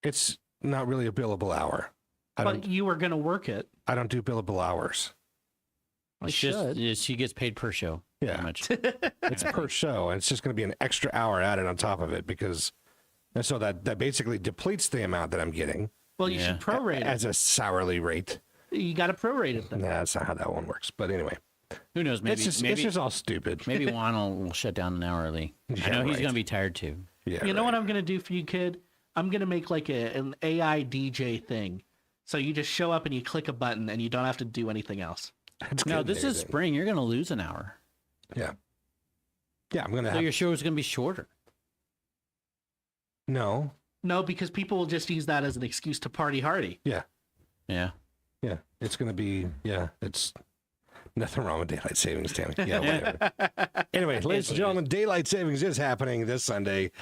It's not really a billable hour. but you were going to work it. I don't do billable hours. It's should. just she gets paid per show. Yeah. Pretty much. It's per show, and it's just going to be an extra hour added on top of it and so that basically depletes the amount that I'm getting Well, you Yeah. should prorate it. as a hourly rate. You got to prorate it then. Nah, that's not how that one works. But anyway, Who knows? Maybe it's maybe just all stupid. maybe Juan will shut down an hour early. I Yeah, know he's right. gonna be tired too. Yeah, You know right. what I'm going to do for you, Kid? I'm going to make like an AI DJ thing. So you just show up and you click a button and you don't have to do anything else. It's No, good this and is everything. spring. You're gonna lose an hour, Yeah. Yeah, I'm gonna so have your show is gonna be shorter. no. No, because people will just use that as an excuse to party hardy. Yeah, Yeah. yeah. It's gonna be It's nothing wrong with daylight savings, Tammy. Yeah, whatever. Anyway, ladies and gentlemen, daylight savings is happening this Sunday.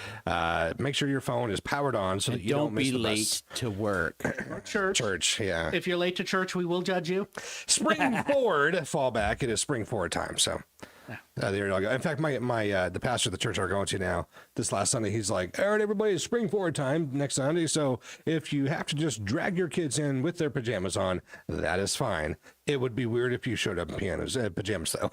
Make sure your phone is powered on so that you don't miss be the late bus. to work. Or church. Church, yeah. If you're late to church, we will judge you. Spring forward, fall back. It is spring forward time. So there you go. In fact, my the pastor of the church are going to now this last Sunday. He's like, all right, everybody, it's spring forward time next Sunday. So if you have to just drag your kids in with their pajamas on, that is fine. It would be weird if you showed up in pajamas though.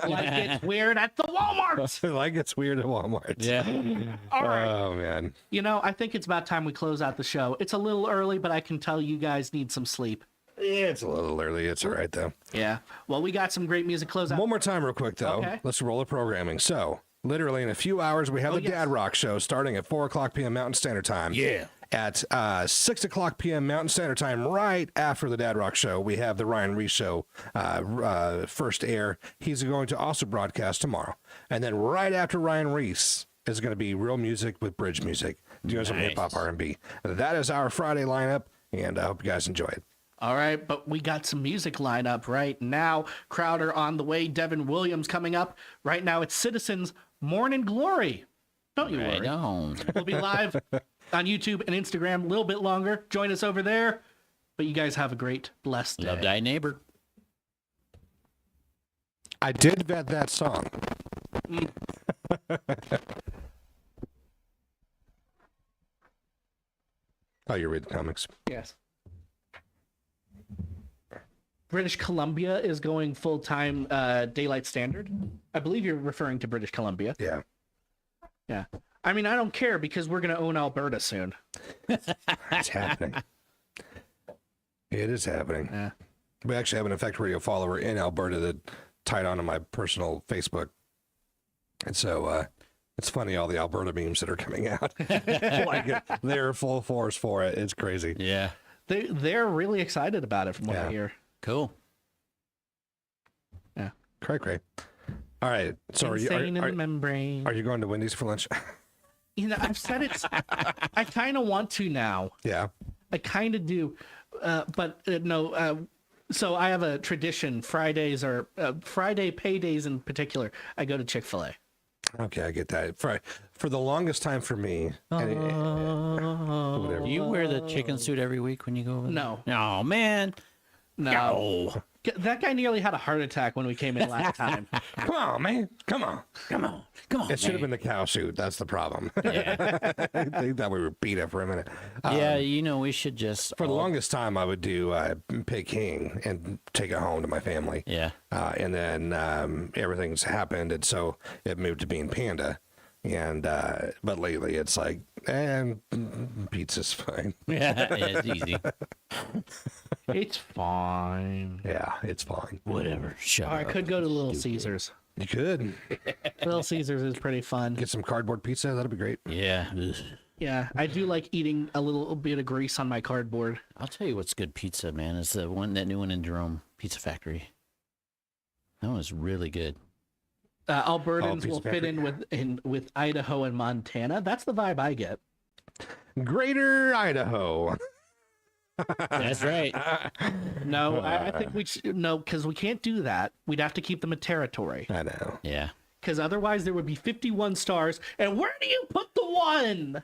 Like it's weird at the Walmart. Like it's weird at Walmart. Yeah. All right. Oh man. I think it's about time we close out the show. It's a little early, but I can tell you guys need some sleep. Yeah, it's a little early. It's all right though. Yeah. Well, we got some great music close out. One more time, real quick though. Okay. Let's roll the programming. So, literally in a few hours, we have the yes. Dad Rock Show starting at 4:00 p.m. Mountain Standard Time. Yeah. At 6:00 p.m. Mountain Standard Time, right after the Dad Rock Show, we have the Ryan Reese Show first air. He's going to also broadcast tomorrow, and then right after Ryan Reese is going to be Real Music with Bridge Music, doing some Nice. hip hop R&B. That is our Friday lineup, and I hope you guys enjoy it. All right, but we got some music lined up right now. Crowder on the way. Devin Williams coming up. Right now, it's Citizens Morning Glory. Don't you Right worry. on. We'll be live on YouTube and Instagram a little bit longer. Join us over there. But you guys have a great, blessed day. Love thy neighbor. I did vet that song. Oh, you read the comics. Yes. British Columbia is going full-time daylight standard. I believe you're referring to British Columbia. Yeah. Yeah. I mean, I don't care because we're going to own Alberta soon. It's happening. It is happening. Yeah. We actually have an Effect Radio follower in Alberta that tied onto my personal Facebook. And so it's funny, all the Alberta memes that are coming out. Like they're full force for it. It's crazy. Yeah. They're really excited about it from what I Yeah. hear. Cool. Yeah. Cray. All right. So are Insane in the you membrane. are you going to Wendy's for lunch? I've said it. I kind of want to now. Yeah. I kind of do. But no. So I have a tradition. Fridays are Friday paydays in particular. I go to Chick-fil-A. Okay, I get that. For the longest time for me, whatever. Do you wear the chicken suit every week when you go over there? No. Oh, man. No. That guy nearly had a heart attack when we came in last time. Come on, man. Come on. Come on. It should have been the cow suit. That's the problem. I think that we were beat up for a minute. Yeah, we should just. For the longest time, I would do Peking and take it home to my family. Yeah. And then everything's happened, and so it moved to being Panda. And but lately, it's like, pizza's fine. Yeah, it's easy. It's fine. Yeah, it's fine. Whatever. Shut Or I up. could go to Little Caesars. You could Little Caesars is pretty fun. get some cardboard pizza. That'd be great. Yeah. Ugh. Yeah, I do like eating a little bit of grease on my cardboard. I'll tell you what's good pizza, man. Is that new one in Jerome Pizza Factory. That one's really good. Albertans Pizza will fit Factory. in with Idaho and Montana. That's the vibe I get. Greater Idaho. That's right. No, I think we should, no, because we can't do that. We'd have to keep them a territory. I know. Yeah. Because otherwise there would be 51 stars. And where do you put the one?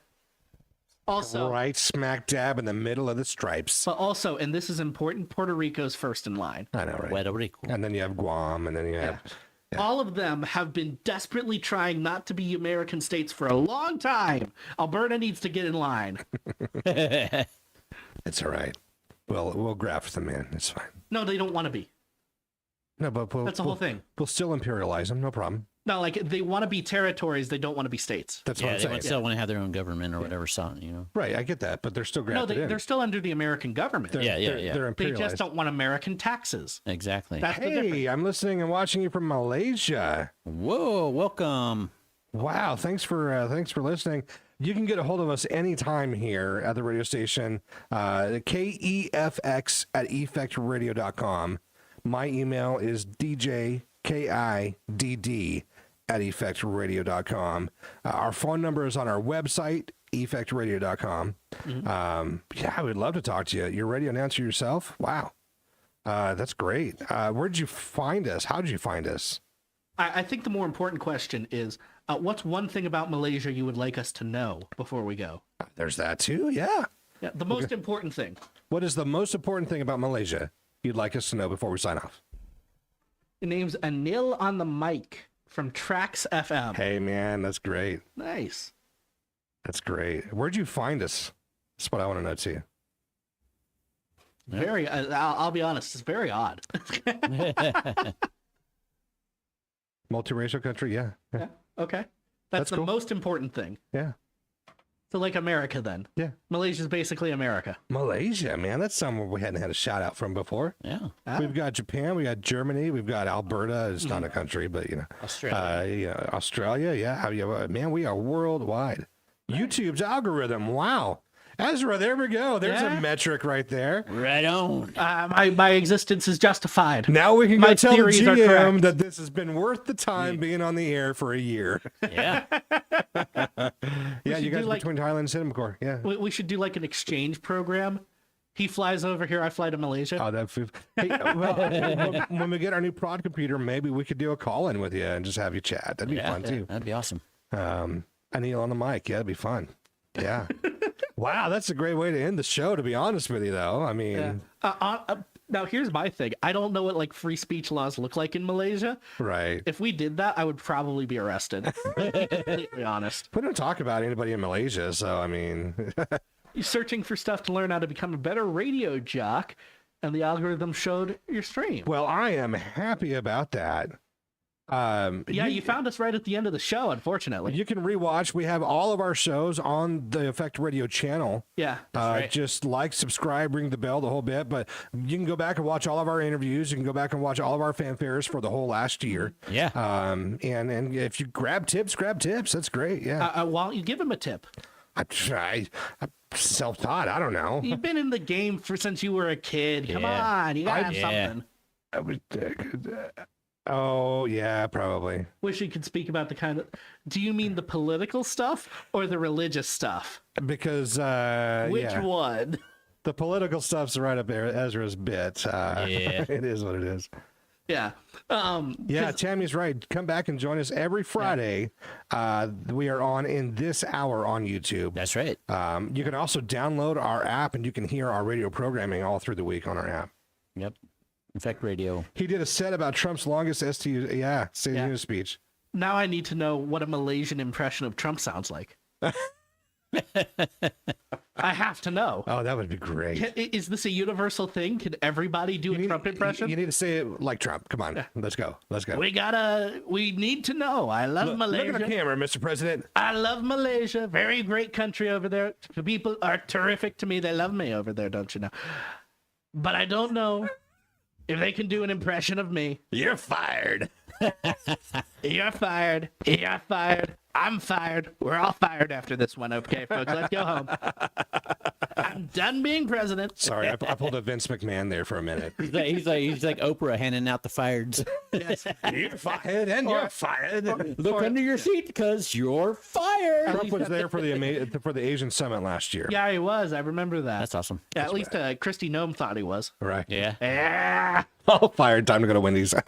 Also, Right smack dab in the middle of the stripes. but also, and this is important, Puerto Rico's first in line. I know, right? Puerto Rico. And then you have Guam, and then you have. All of them have been desperately trying not to be American states for a long time. Alberta needs to get in line. It's all right. We'll graft them in. It's fine. No, they don't want to be. No, but That's the whole thing. We'll still imperialize them. No problem. No, like they want to be territories, they don't want to be states. That's Yeah, what I'm they saying. still want to have their own government or whatever, something. Right, I get that, but they're still No, grafted in. they're still under the American government. They're, Yeah, yeah, they're, yeah. They're They imperialized. just don't want American taxes. Exactly. That's the difference. Hey, I'm listening and watching you from Malaysia. Whoa, welcome. Wow, thanks for listening. You can get a hold of us anytime here at the radio station, KEFX at effectradio.com. My email is djkidd at effectradio.com. Our phone number is on our website, effectradio.com. Yeah, I would love to talk to you. You're a radio announcer yourself? Wow. That's great. Where'd you find us? How did you find us? I think the more important question is, what's one thing about Malaysia you would like us to know before we go? There's that too. Yeah. Yeah, the most important thing. What is the most important thing about Malaysia you'd like us to know before we sign off? The name's Anil on the mic from Trax FM. Hey, man, that's great. Nice. That's great. Where'd you find us? That's what I want to know too. Very. I'll be honest. It's very odd. Multiracial country, yeah. Yeah. Okay. That's That's the cool. most important thing. Yeah. So like America then. Yeah. Malaysia's basically America. Malaysia, man, that's somewhere we hadn't had a shout out from before. Yeah. We've got Japan, we got Germany, we've got Alberta. It's not a country, but Australia. Australia, yeah. Man, we are worldwide. YouTube's algorithm, wow. Ezra, there we go. There's Yeah. a metric right there. Right on. My existence is justified. Now we can My go tell the theories are GM correct. that this has been worth the time being on the air for a year. Yeah. Yeah, should you guys do, like- between Thailand and Cinema Corps. Yeah. We should do like an exchange program. He flies over here, I fly to Malaysia. Oh, that food. Hey, well, when we get our new prod computer, maybe we could do a call in with you and just have you chat. That'd be Yeah, fun too. that'd be awesome. Anil on the mic. Yeah, that'd be fun. Yeah. Wow, that's a great way to end the show, to be honest with you, though. I mean, Now here's my thing. I don't know what like free speech laws look like in Malaysia. right. If we did that, I would probably be arrested. To be completely honest. We don't talk about anybody in Malaysia, so I mean, You're searching for stuff to learn how to become a better radio jock, and the algorithm showed your stream. well, I am happy about that. Yeah, you found us right at the end of the show, unfortunately. You can rewatch. We have all of our shows on the Effect Radio channel. Yeah. right. Just like, subscribe, ring the bell, the whole bit. But you can go back and watch all of our interviews. You can go back and watch all of our fanfares for the whole last year. Yeah. And if you grab tips. That's great. Yeah. Why don't you give him a tip? I'm self-taught. I don't know. You've been in the game since you were a kid. Come Yeah. on, you gotta have Yeah. something. Oh, yeah, probably. Wish you could speak about the kind of. Do you mean the political stuff or the religious stuff? Because, Which yeah, one? the political stuff's right up there. Ezra's bit. Yeah. It is what it is. Yeah. Yeah, Tammy's right. Come back and join us every Friday. We are on in this hour on YouTube. That's right. You can also download our app and you can hear our radio programming all through the week on our app. Yep. Infect Radio. He did a set about Trump's longest State of the Union speech. Now I need to know what a Malaysian impression of Trump sounds like. I have to know. Oh, that would be great. Is this a universal thing? Can everybody do a Trump impression? You need to say it like Trump. Come on, let's go. Let's go. We need to know. I love Malaysia. Look at the camera, Mr. President. I love Malaysia. Very great country over there. The people are terrific to me. They love me over there, don't you know? But I don't know if they can do an impression of me. You're fired. You're fired. You're fired. I'm fired. We're all fired after this one. Okay, folks, let's go home. I'm done being president. Sorry, I pulled a Vince McMahon there for a minute. He's like Oprah handing out the fireds. Yes. You're fired and you're fired. Look under your seat because you're fired. Trump was there for the Asian summit last year. Yeah, he was. I remember that. That's awesome. Yeah, at least Christy Nome thought he was. Right. Yeah. Yeah. All fired. Time to go to Wendy's. Oh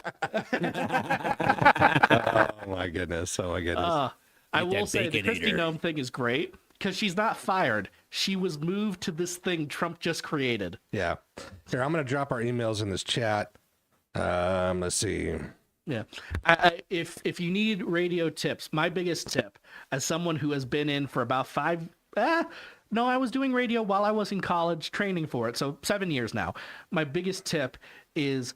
my goodness. Oh my goodness. I will that say the bacon Christy eater. Nome thing is great because she's not fired. She was moved to this thing Trump just created. Yeah. Here, I'm going to drop our emails in this chat. Let's see. Yeah. If you need radio tips, my biggest tip, as someone who has been in for about I was doing radio while I was in college training for it. So 7 years now. My biggest tip is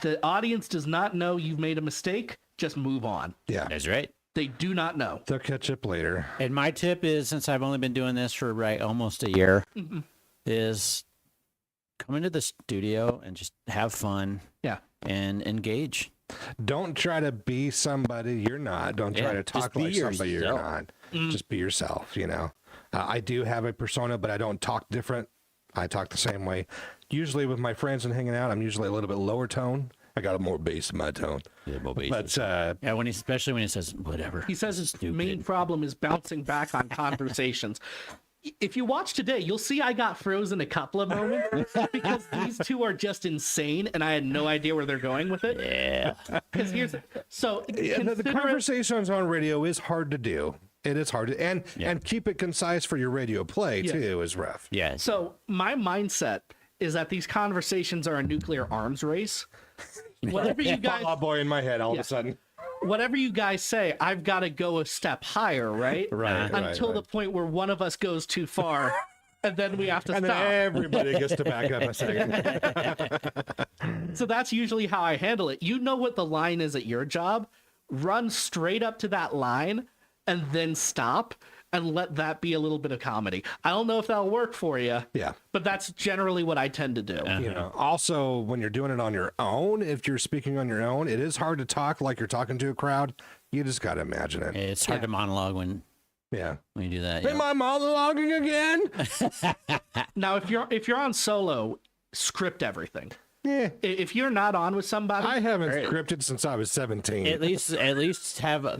the audience does not know you've made a mistake. Just move on. Yeah. That's right. They do not know. They'll catch up later. And my tip is, since I've only been doing this for almost a year, is come into the studio and just have fun. Yeah. And engage. Don't try to be somebody you're not. Don't try to just talk be like somebody you're yourself. not. Just be yourself, you know. I do have a persona, but I don't talk different. I talk the same way. Usually with my friends and hanging out, I'm usually a little bit lower tone. I got a more bass in my tone. Yeah, But yeah, especially when he says whatever. He says his Stupid. main problem is bouncing back on conversations. If you watch today, you'll see I got frozen a couple of moments because these two are just insane, and I had no idea where they're going with it. Yeah. Because the conversations on radio is hard to do. It is hard to, and keep it concise for your radio play too is rough. Yeah. So my mindset is that these conversations are a nuclear arms race. Whatever you guys, Oh boy, in my head all of a sudden. whatever you guys say, I've got to go a step higher, right? Right. Until the point where one of us goes too far, and then we have to And stop. then everybody gets to back up a second. So that's usually how I handle it. You know what the line is at your job. Run straight up to that line and then stop and let that be a little bit of comedy. I don't know if that'll work for you. Yeah. But that's generally what I tend to do. You know, also when you're doing it on your own, if you're speaking on your own, it is hard to talk like you're talking to a crowd. You just got to imagine it. It's hard to monologue when Yeah. you do that. Am I monologuing again? Now, if you're on solo, script everything. Yeah. If you're not on with somebody, I haven't scripted since I was 17. At least have a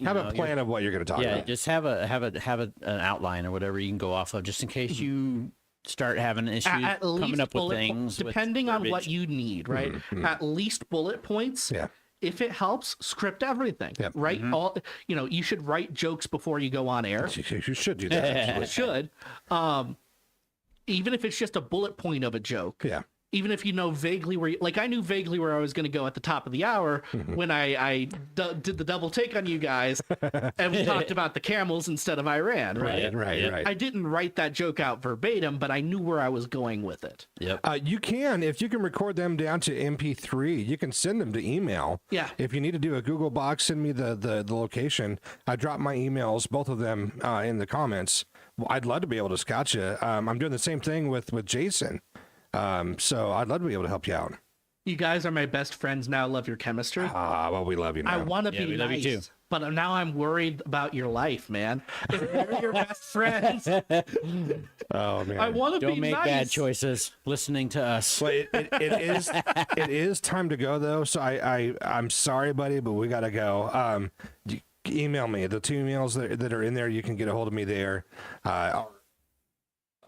Have a plan of what you're going to talk Yeah, about. just have an outline or whatever you can go off of, just in case you start having issues at least coming up with bullet things. with depending on what verbiage. you need, right? At least bullet points. Yeah. If it helps, script everything. Yep. Right? All you should write jokes before you go on air. You should do that. You should. Even if it's just a bullet point of a joke. Yeah. Even if you know vaguely where, I knew vaguely where I was going to go at the top of the hour when I did the double take on you guys, and we talked about the camels instead of Iran, right? Right. I didn't write that joke out verbatim, but I knew where I was going with it. Yep. You can, if you can record them down to MP3, you can send them to email. Yeah. If you need to do a Google box, send me the location. I dropped my emails, both of them, in the comments. Well, I'd love to be able to scotch you. I'm doing the same thing with Jason. So I'd love to be able to help you out. You guys are my best friends now. Love your chemistry. Well, we love you now. I want to Yeah, be we love you nice, too. but now I'm worried about your life, man. If they're your best friends, Oh man. I want to be Don't make nice. bad bad choices listening to us. Well, it is time to go though. So I'm sorry, buddy, but we gotta go. Email me the 2 emails that are in there. You can get a hold of me there.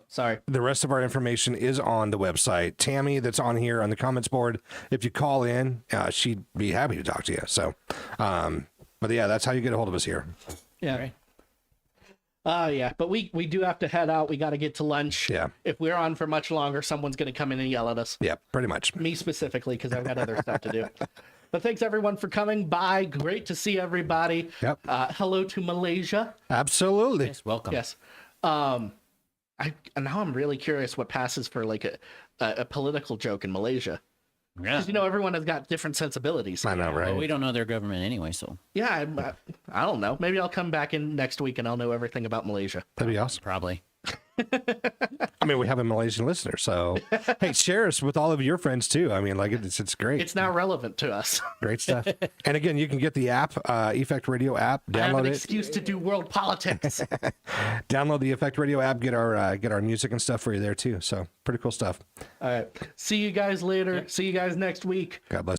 Sorry. The rest of our information is on the website. Tammy, that's on here on the comments board. If you call in, she'd be happy to talk to you. So, but yeah, that's how you get a hold of us here. Yeah. Right. Yeah, but we do have to head out. We got to get to lunch. Yeah. If we're on for much longer, someone's going to come in and yell at us. Yeah, pretty much. Me specifically, because I've got other stuff to do. But thanks everyone for coming by. Great to see everybody. Yep. Hello to Malaysia. Absolutely. Yes, welcome. Yes. Now I'm really curious what passes for like a political joke in Malaysia. Yeah. Because everyone has got different sensibilities. I know, right? Well, we don't know their government anyway, so Yeah, I don't know. Maybe I'll come back in next week and I'll know everything about Malaysia. That'd be awesome. probably. I mean, we have a Malaysian listener, so hey, share us with all of your friends too. I mean, like it's great. It's now relevant to us. Great stuff. And again, you can get the app, Effect Radio app. I have Download an it. excuse to do world politics. Download the Effect Radio app. Get our music and stuff for you there too. So pretty cool stuff. All right. See you guys later. See you guys next week. God bless.